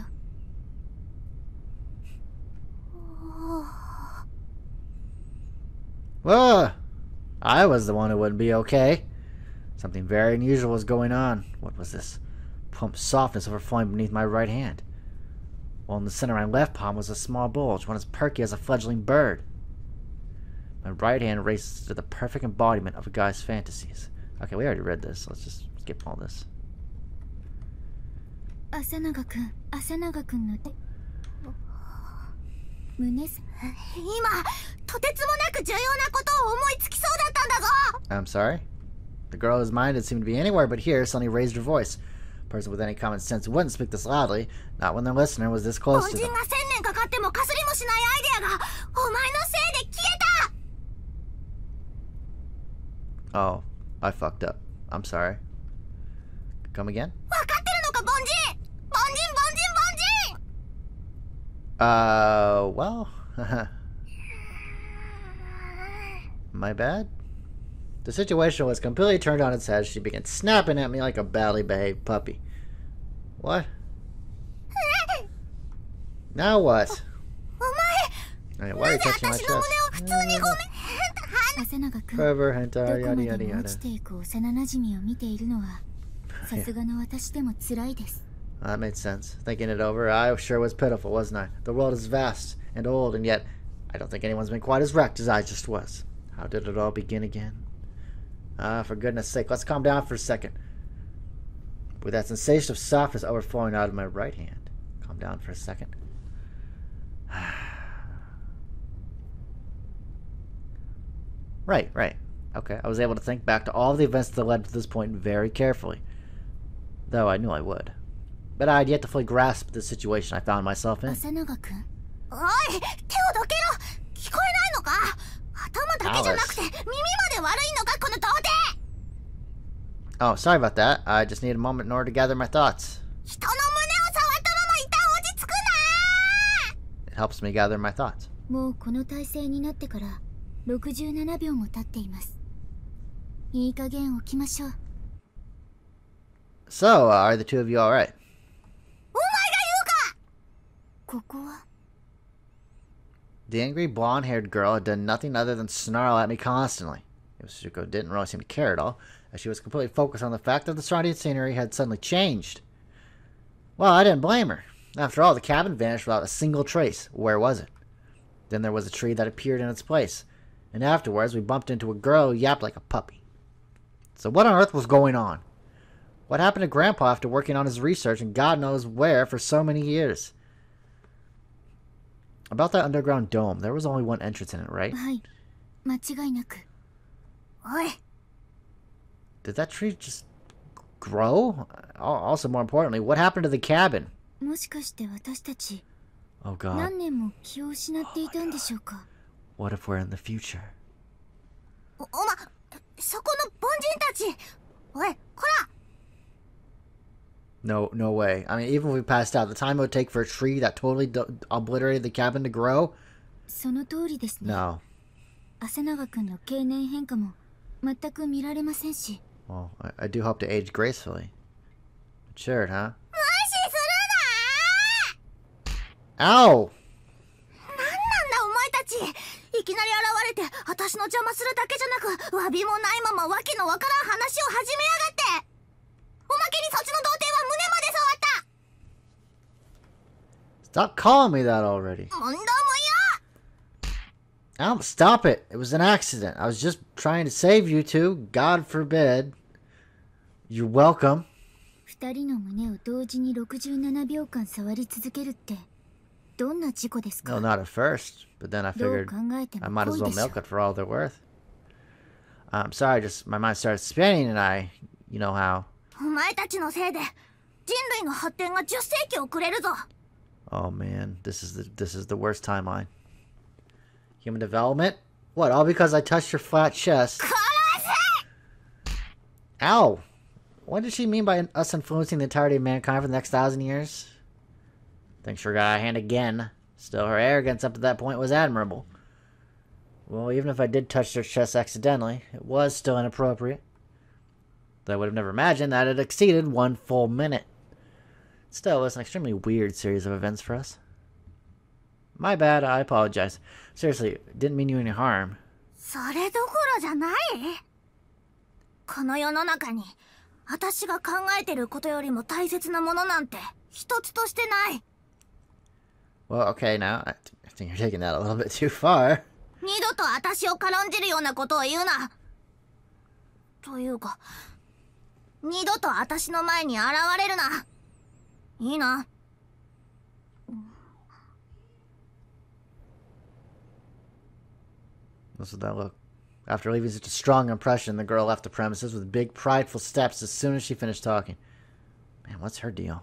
Whoa! I was the one who wouldn't be okay. Something very unusual was going on. What was this? Plump softness overflowing beneath my right hand. While in the center of my left palm was a small bulge, one as perky as a fledgling bird. My right hand races to the perfect embodiment of a guy's fantasies. Okay, we already read this. Let's just skip all this. 朝長くんの胸す今とてつもなく重要なことを思いつきそうだったんだぞ I'm sorry? The girl whose mind had seemed to be anywhere but here suddenly raised her voice. A person with any common sense wouldn't speak this loudly, not when the listener was this close to them. 凡人が1000年かかってもかすりもしないアイデアがお前のせいで消えた Oh, I fucked up. I'm sorry. Come again? 分かってるのか凡人 Well, my bad. The situation was completely turned on its head. She began snapping at me like a badly behaved puppy. What? Now what? Why are you touching my chest? Forever, hentai, yada yada yada. 落ちていく幼馴染を見ているのはさすがの私でも辛いです That made sense. Thinking it over, I sure was pitiful, wasn't I? The world is vast and old, and yet I don't think anyone's been quite as wrecked as I just was. How did it all begin again? For goodness sake, let's calm down for a second. With that sensation of softness overflowing out of my right hand. Calm down for a second. Right. Okay, I was able to think back to all the events that led to this point very carefully. Though I knew I would. But I had yet to fully grasp the situation I found myself in. 朝長くんおい手をどけろ聞こえないのか頭だけじゃなくて耳まで悪いのかこの童貞 Oh, sorry about that. I just need a moment in order to gather my thoughts. 人の胸を触ったまま一旦落ち着くな It helps me gather my thoughts. もうこの体勢になってから67秒も経っていますいい加減起きましょう So, are the two of you alright? お前が言うかここは The angry blonde-haired girl had done nothing other than snarl at me constantly. Yotsuko didn't really seem to care at all, as she was completely focused on the fact that the surrounding scenery had suddenly changed. Well, I didn't blame her. After all, the cabin vanished without a single trace. Where was it? Then there was a tree that appeared in its place, and afterwards we bumped into a girl who yapped like a puppy. So what on earth was going on? What happened to Grandpa after working on his research and God knows where for so many years? About that underground dome, there was only one entrance in it, right? はい間違いなくおい Did that tree just grow? Also, more importantly, what happened to the cabin? もしかして私たち Oh god. 何年も気を失っていたんでしょうか What if we're in the future? おそこの凡人たちおいこら No way. I mean, even if we passed out, the time it would take for a tree that totally obliterated the cabin to grow? その通りですね No. 朝長くんの経年変化も全く見られませんし Well, I do hope to age gracefully. Matured, huh? 無視するな Ow! なんなんだお前たちいきなり現れて私の邪魔するだけじゃなく詫びもないままわけのわからん話を始めやがっておまけにそっちの童貞は胸まで触った Stop calling me that already. 問答も Ow, stop it. It was an accident. I was just trying to save you two. God forbid. You're welcome. 二人の胸を同時に67秒間触り続けるってどんな事故ですか No, not at first. But then I どう figured 考えて I も might 恋 as で well しょ milk it for all they're worth. I'm sorry, just my mind started spinning and you know how. お前たちのせいで人類の発展が10世紀遅れるぞ Oh man, this is the worst timeline. Human development? What, all because I touched your flat chest? 殺せ Ow! What did she mean by us influencing the entirety of mankind for the next 1,000 years? Things sure got out of hand again. Still, her arrogance up to that point was admirable. Well, even if I did touch their chest accidentally, it was still inappropriate. Though I would have never imagined that it exceeded 1 full minute. Still, it was an extremely weird series of events for us. My bad, I apologize. Seriously, didn't mean you any harm. それどころじゃない。この世の中に私が考えてることよりも大切なものなんて一つとしてない。Well, okay, now, I think you're taking that a little bit too far. 二度と私を軽んじるようなことを言うな。というか、二度と私の前に現れるな。いいな。What's with that look? After leaving such a strong impression, the girl left the premises with big, prideful steps as soon as she finished talking. Man, what's her deal?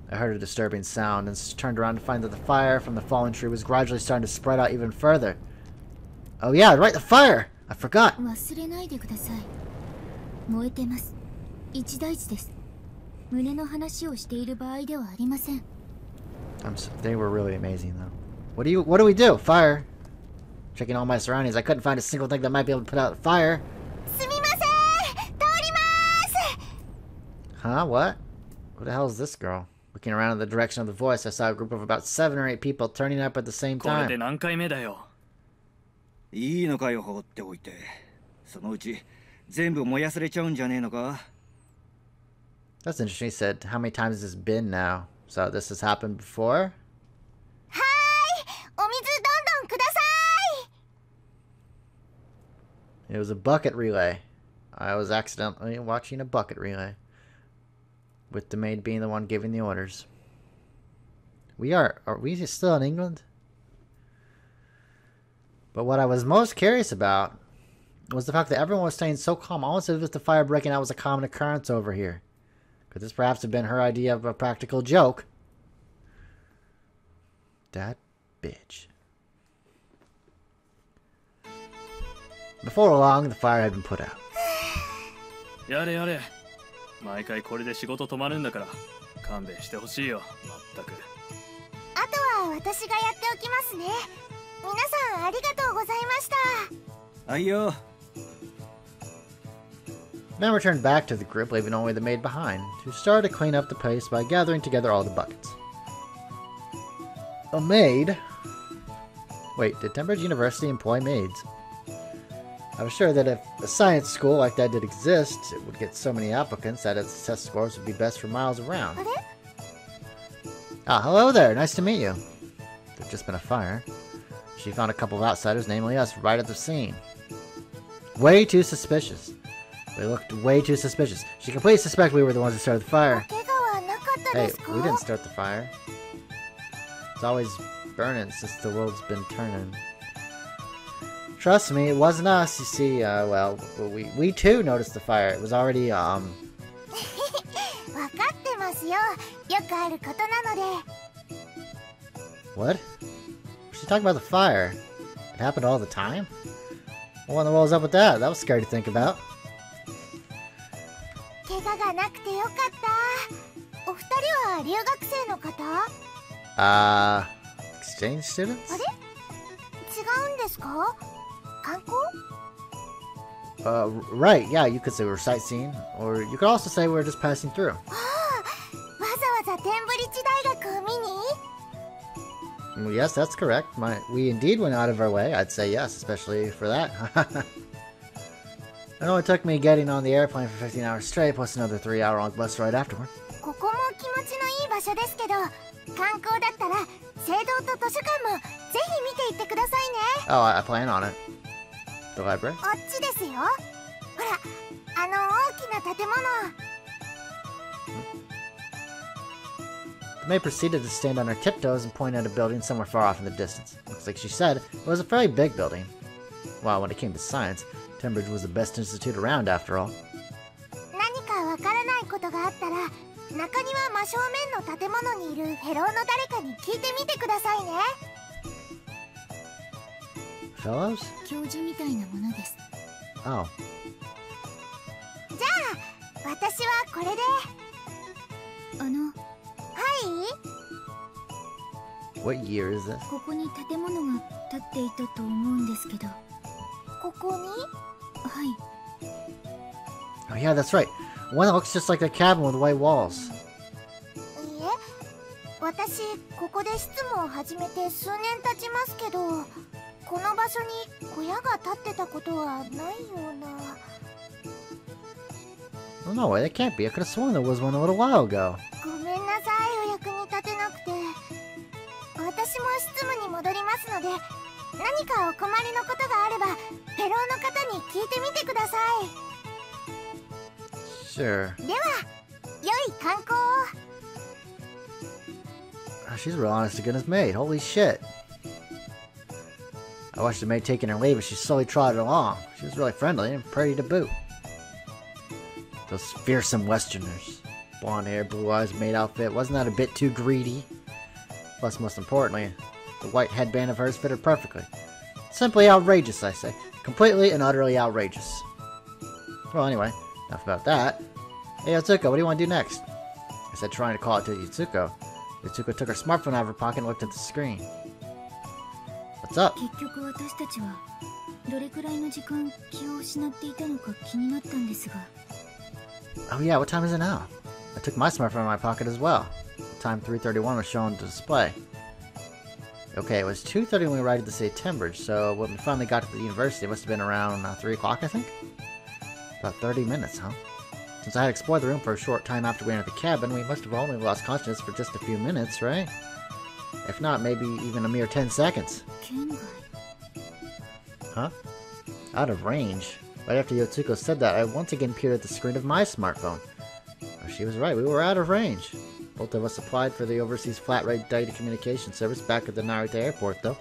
I heard a disturbing sound and turned around to find that the fire from the fallen tree was gradually starting to spread out even further. Oh yeah, right, the fire! I forgot! They were really amazing though. What do we do? Fire. Checking all my surroundings, I couldn't find a single thing that might be able to put out the fire. Huh? What? Who the hell is this girl? Looking around in the direction of the voice, I saw a group of about 7 or 8 people turning up at the same time. That's interesting. He said, how many times has this been now? So this has happened before? It was a bucket relay. I was accidentally watching a bucket relay. With the maid being the one giving the orders. Are we still in England? But what I was most curious about was the fact that everyone was staying so calm, almost as if the fire breaking out was a common occurrence over here. Could this perhaps have been her idea of a practical joke? That bitch. Before long, the fire had been put out. 毎回これで仕事止まるんだから勘弁してほしいよ、まったく。あとは私がやっておきますね。皆さんありがとうございました。はいよ。Then returned back to the group, leaving only the maid behind, who started to clean up the place by gathering together all the buckets. A maid? Wait, did Cambridge University employ maids? I was sure that if a science school like that did exist, it would get so many applicants that its test scores would be best for miles around. Ah, hello there. Nice to meet you. There's just been a fire. She found a couple of outsiders, namely us, right at the scene. Way too suspicious. We looked way too suspicious. She completely suspected we were the ones who started the fire. Hey, we didn't start the fire. It's always burning since the world's been turning. Trust me, it wasn't us. You see, well, we too noticed the fire. It was already, What? She's talking about the fire. It happened all the time? What in the world is up with that? That was scary to think about. Exchange students? Right, yeah, you could say we were sightseeing, or you could also say we were just passing through. Yes, that's correct. We indeed went out of our way. I'd say yes, especially for that. It only took me getting on the airplane for 15 hours straight, plus another 3-hour-long bus ride afterward. Oh, I plan on it. The library? The maid proceeded to stand on her tiptoes and point at a building somewhere far off in the distance. Looks like she said it was a fairly big building. Well, when it came to science, Cambridge was the best institute around after all. Fellows? Oh. What year is this? ここに建物が建っていたと思うんですけど。ここに？はい。 Oh yeah, that's right. One that looks just like a cabin with white walls. いえ、私ここで執務を始めて数年経ちますけど、この場所に小屋が建ってたことはないような。 Oh no way, that can't be. I could have sworn there was one a little while ago. ごめんなさい、お役に立てなくて。私も執務に戻りますので、何かお困りのことがあればフェローの方に聞いてみてください。 Sure. では、良い観光を。 Oh, she's a real honest to goodness maid. Holy shit. I watched the maid taking her leave, but she slowly trotted along. She was really friendly and pretty to boot. Those fearsome Westerners. Blonde hair, blue eyes, maid outfit. Wasn't that a bit too greedy? Plus, most importantly, the white headband of hers fitted perfectly. Simply outrageous, I say. Completely and utterly outrageous. Well, anyway, enough about that. Hey, Yotsuko, what do you want to do next? I said, trying to call it to Yotsuko. Yotsuko took her smartphone out of her pocket and looked at the screen. What's up? 結局私たちはどれくらいの時間気を失っていたのか気になったんですが。 Oh yeah, what time is it now? I took my smartphone out of my pocket as well. Time 3:31 was shown to display. Okay, it was 2:30 when we arrived at the city of Timbridge, so when we finally got to the university, it must have been around 3 o'clock, I think? About 30 minutes, huh? Since I had explored the room for a short time after we entered the cabin, we must have only lost consciousness for just a few minutes, right? If not, maybe even a mere 10 seconds. 県外。 Huh? Out of range. Right after Yotsuko said that, I once again peered at the screen of my smartphone. Oh, she was right, we were out of range. Both of us applied for the overseas flat-rate data communication service back at the Narita airport, though.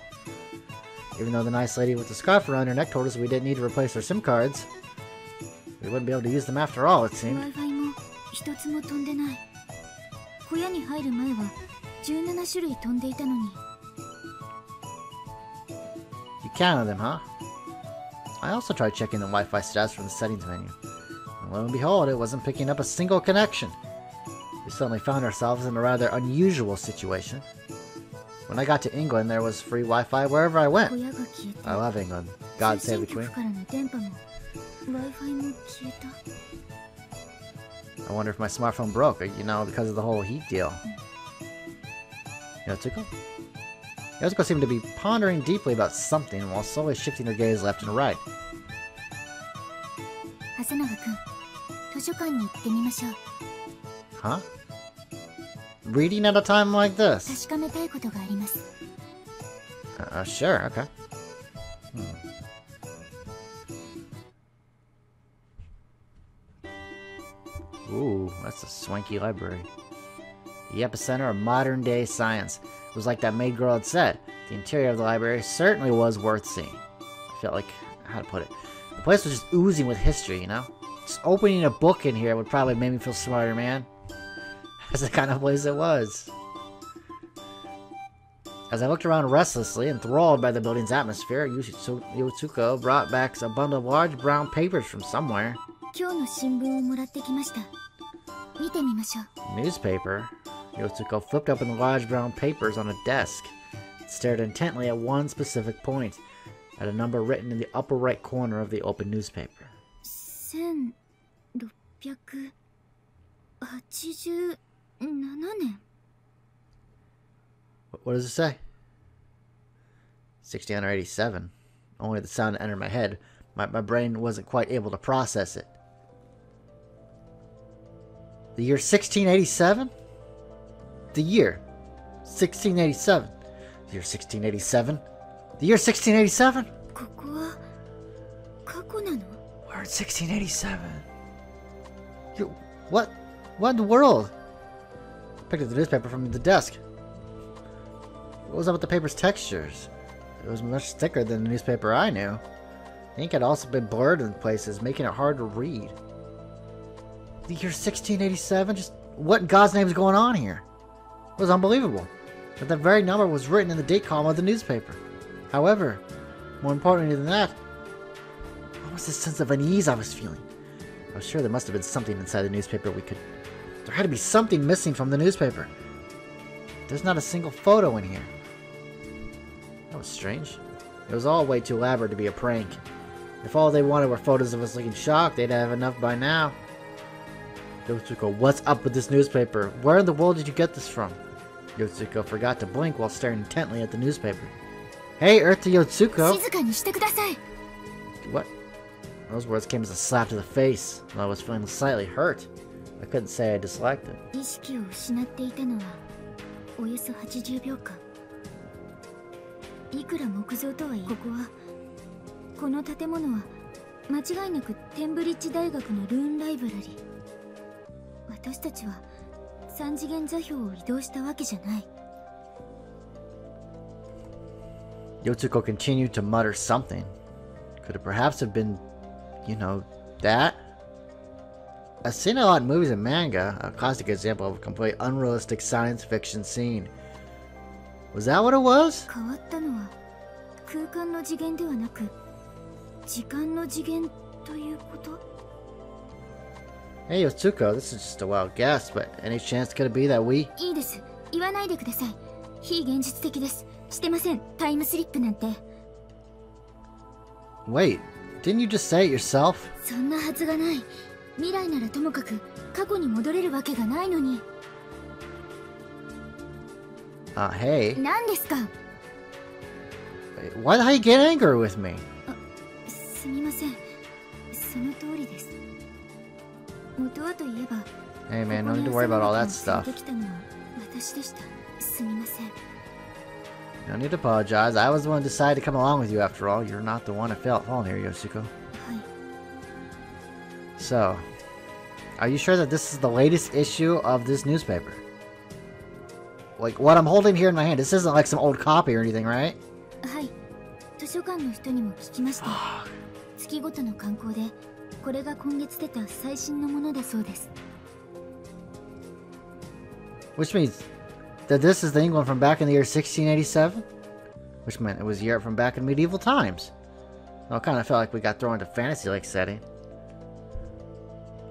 Even though the nice lady with the scarf around her neck told us we didn't need to replace our SIM cards, we wouldn't be able to use them after all, it seemed. Wi-Fi も一つも飛んでない。小屋に入る前は17種類飛んでいたのに。 You counted them, huh? I also tried checking the Wi-Fi status from the settings menu. And lo and behold, it wasn't picking up a single connection. We suddenly found ourselves in a rather unusual situation. When I got to England, there was free Wi-Fi wherever I went. I love England. God save the Queen. I wonder if my smartphone broke, you know, because of the whole heat deal. Yotsuko? Yotsuko seemed to be pondering deeply about something while slowly shifting her gaze left and right. Huh? Reading at a time like this? Sure, okay. Ooh, that's a swanky library. The epicenter of modern-day science. It was like that maid girl had said. The interior of the library certainly was worth seeing. I felt like, how to put it, the place was just oozing with history, you know? Just opening a book in here would probably make me feel smarter, man. That's the kind of place it was. As I looked around restlessly, enthralled by the building's atmosphere, Yotsuko brought back a bundle of large brown papers from somewhere. Newspaper? Yotsuko flipped open the large brown papers on a desk, stared intently at one specific point, at a number written in the upper right corner of the open newspaper. 1687年 What does it say? 1687. Only the sound entered my head. My brain wasn't quite able to process it. The year 1687? The year 1687. The year 1687? The year 1687? We're in 1687. What? What in the world? I picked up the newspaper from the desk. What was up with the paper's textures? It was much thicker than the newspaper I knew. The ink had also been blurred in places, making it hard to read. The year 1687? Just what in God's name is going on here? It was unbelievable. But that very number was written in the date column of the newspaper. However, more importantly than that, what was this sense of unease I was feeling? I was sure there must have been something inside the newspaper we could... There had to be something missing from the newspaper. There's not a single photo in here. That was strange. It was all way too elaborate to be a prank. If all they wanted were photos of us looking shocked, they'd have enough by now. Yotsuko, what's up with this newspaper? Where in the world did you get this from? Yotsuko forgot to blink while staring intently at the newspaper. Hey, Earth to Yotsuko! What? Those words came as a slap to the face, while I was feeling slightly hurt. I couldn't say I disliked it. 意識を失っていたのはおよそ80秒間。いくら木造とはいえ、ここはこの建物は間違いなくテンブリッジ大学のルーンライブラリー。私たちは三次元座標を移動したわけじゃない。Yotsuko continued to mutter something. Could it perhaps have been, you know, that? I've seen a lot in movies and manga, a classic example of a completely unrealistic science fiction scene. Was that what it was? 変わったのは空間の次元ではなく時間の次元ということ？ Hey Yotsuko, this is just a wild guess, but any chance could it be that we... いいです。言わないでください。非現実的です。してません。タイムスリップなんて。Wait, didn't you just say it yourself? そんなはずがない。未来ならともかく過去に戻れるわけがないのに。Hey. 何ですか？ Why the hell you get angry with me? すみません。その通りです。元はといえば。Hey man, no need to worry about all that stuff. できたのは私でした。すみません。No need to apologize. I was the one who decided to come along with you after all. You're not the one who felt fallen here, Yotsuko. So, are you sure that this is the latest issue of this newspaper? Like, what I'm holding here in my hand, this isn't like some old copy or anything, right? はい。図書館の人にも聞きました。月ごとの観光で、これが今月出た最新のものだそうです。Which means that this is the England from back in the year 1687? Which meant it was Europe from back in medieval times. Well, it kind of felt like we got thrown into fantasy-like setting.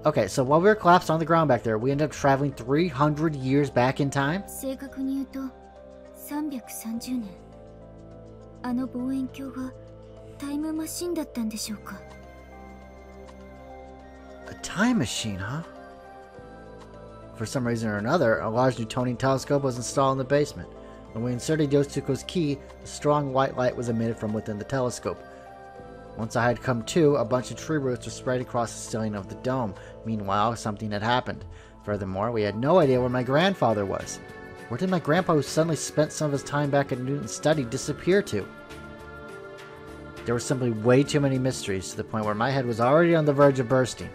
Okay, so while we were collapsed on the ground back there, we ended up traveling 300 years back in time? 正確に言うと、330年。あの望遠鏡がタイムマシンだったんでしょうか。A time machine, huh? For some reason or another, a large Newtonian telescope was installed in the basement. When we inserted Yotsuko's key, a strong white light was emitted from within the telescope. Once I had come to, a bunch of tree roots were spread across the ceiling of the dome. Meanwhile, something had happened. Furthermore, we had no idea where my grandfather was. Where did my grandpa, who suddenly spent some of his time back at Newton's study, disappear to? There were simply way too many mysteries, to the point where my head was already on the verge of bursting.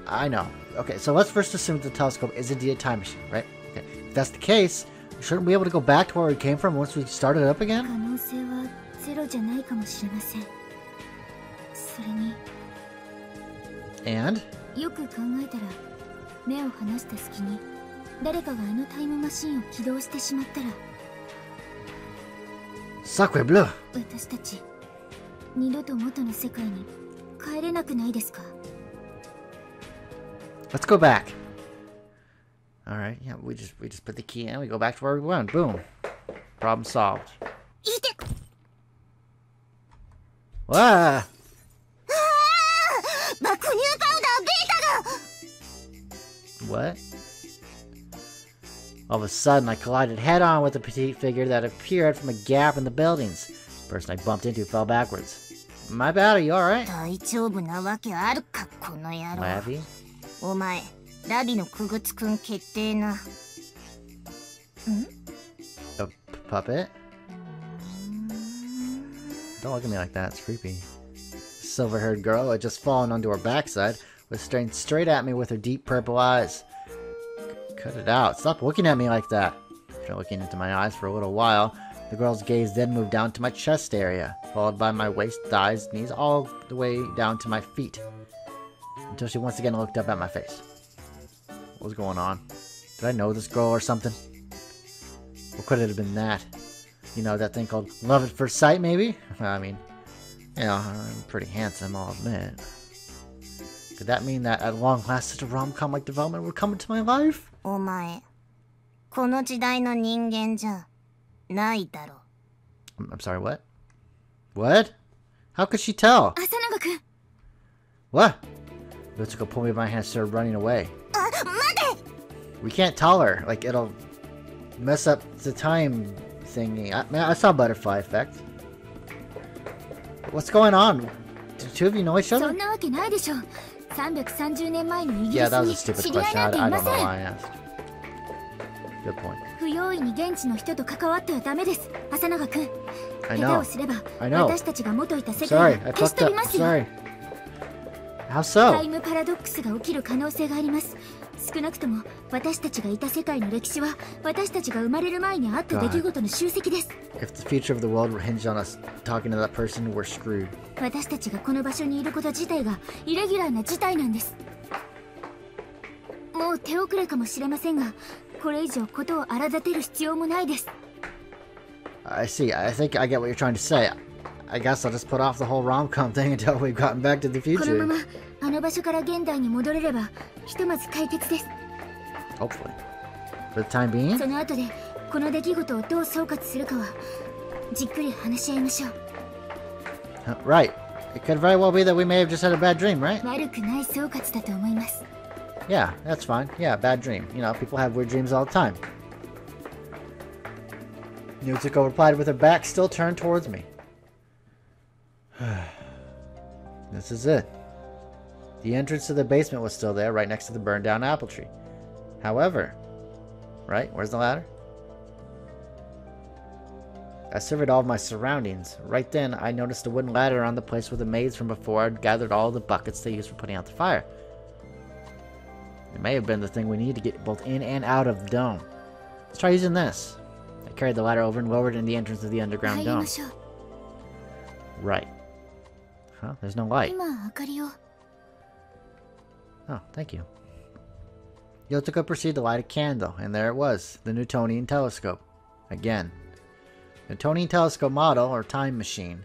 I know. Okay, so let's first assume that the telescope is indeed a time machine, right? Okay, if that's the case, shouldn't we be able to go back to where we came from once we started up again? 可能性はゼロじゃないかもしれません。それに。And? よく考えたら、目を離した隙に誰かがあのタイムマシンを起動してしまったら。Sacre bleu! 私たち二度と元の世界に帰れなくないですか？ Let's go back. All right, yeah, we just put the key in. We go back to where we went. Boom. Problem solved. Wow. What? All of a sudden, I collided head-on with a petite figure that appeared from a gap in the buildings. The person I bumped into fell backwards. My bad, are you alright? Lappy? お前、ラビのくぐつくん決定な。ん A puppet? Don't look at me like that, it's creepy. Silver-haired girl who had just fallen onto her backside was staring straight at me with her deep purple eyes. Cut it out. Stop looking at me like that. After looking into my eyes for a little while, the girl's gaze then moved down to my chest area, followed by my waist, thighs, knees, all the way down to my feet. Until she once again looked up at my face. What was going on? Did I know this girl or something? Or could it have been that? You know, that thing called love at first sight, maybe? I mean, you know, I'm pretty handsome, I'll admit. Could that mean that at long last such a rom-com-like development would come into my life? お前、この時代の人間じゃ、ないだろ。I'm sorry, what? What? How could she tell? 浅永くん。 What? Yotsuko pulled me by my hand and started running away. あ、待て! We can't tell her. Like, it'll mess up the time thingy. I saw butterfly effect. What's going on? Do the two of you know each そ other? んなわけないでしょ。330年前のイギリ Yeah, that was a ス stupid に知り合い question. なんてい I ま don't せ know ん。 why I asked. Good point. 不用意に現地の人と関わってはダメです、浅永くん。 I 下手 know. をすれば I know. 私たちが元いた世 Sorry, 界 I を消し fucked 取り up. ますよ。 Sorry. How タ so? イムパラドックスが起きる可能性があります。少なくとも私たちがいた世界の歴史は私たちが生まれる前にあった出来事の集積です。 If the future of the world were hinged on us talking to that person, we're screwed. 私たちがこの場所にいること自体がイレギュラーな事態なんです。もう手遅れかもしれませんが、これ以上ことを荒立てる必要もないです。 I see. I think I get what you're trying to say. I guess I'll just put off the whole rom-com thing until we've gotten back to the この future. ままあの場所から現代に戻れればひとまず解決です。 Hopefully. For the time being? その後でこの出来事をどう総括するかはじっくり話し合いましょう。 Right. It could very well be that we may have just had a bad dream, right? 悪くない総括だと思います。 Yeah, that's fine. Yeah, bad dream. You know, people have weird dreams all the time. Yotsuko replied with her back still turned towards me. This is it. The entrance to the basement was still there, right next to the burned down apple tree. However, right, where's the ladder? I surveyed all of my surroundings. Right then, I noticed a wooden ladder on the place where the maids from before had gathered all the buckets they used for putting out the fire. It may have been the thing we needed to get both in and out of the dome. Let's try using this. I carried the ladder over and lowered it in the entrance of the underground 入り dome. ましょう。 Right. Huh? There's no light. 今明かりを。 Oh, thank you. Yotsuko proceeded to light a candle, and there it was, the Newtonian telescope. Again. The Newtonian telescope model, or time machine,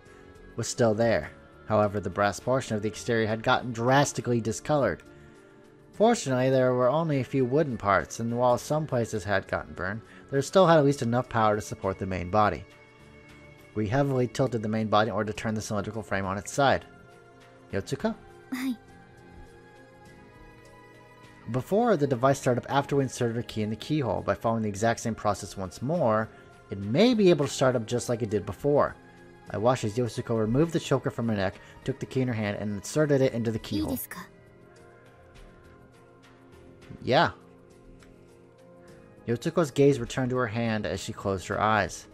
was still there. However, the brass portion of the exterior had gotten drastically discolored. Fortunately, there were only a few wooden parts, and while some places had gotten burned, there still had at least enough power to support the main body. We heavily tilted the main body in order to turn the cylindrical frame on its side. Yotsuko? はい。 Before the device started up after we inserted a key in the keyhole, by following the exact same process once more, it may be able to start up just like it did before. I watched as Yotsuko removed the choker from her neck, took the key in her hand, and inserted it into the いい keyhole. ですか。 Yeah. Yotsuko's gaze returned to her hand as she closed her eyes.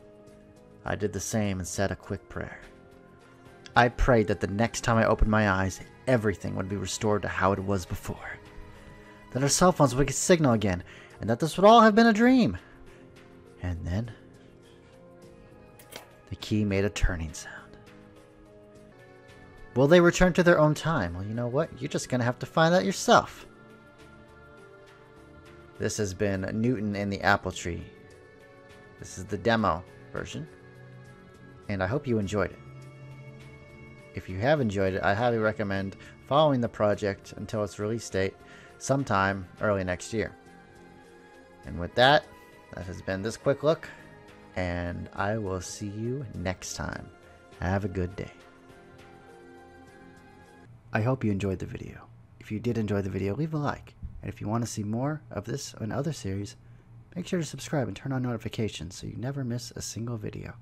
I did the same and said a quick prayer. I prayed that the next time I opened my eyes, everything would be restored to how it was before. That our cell phones would get signal again, and that this would all have been a dream. And then, the key made a turning sound. Will they return to their own time? Well, you know what? You're just gonna have to find out yourself. This has been Newton in the Apple Tree. This is the demo version, and I hope you enjoyed it. If you have enjoyed it, I highly recommend following the project until its release date, sometime early next year. And with that, that has been this quick look, and I will see you next time. Have a good day. I hope you enjoyed the video. If you did enjoy the video, leave a like. And if you want to see more of this and other series, make sure to subscribe and turn on notifications so you never miss a single video.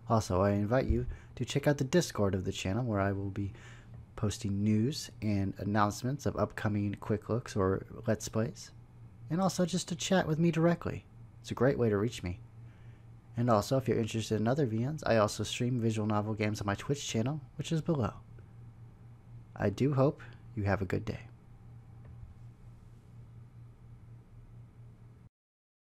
Also, I invite you to check out the Discord of the channel, where I will be posting news and announcements of upcoming quick looks or Let's Plays, and also just to chat with me directly. It's a great way to reach me. And also, if you're interested in other VNs, I also stream visual novel games on my Twitch channel, which is below. I do hope you have a good day.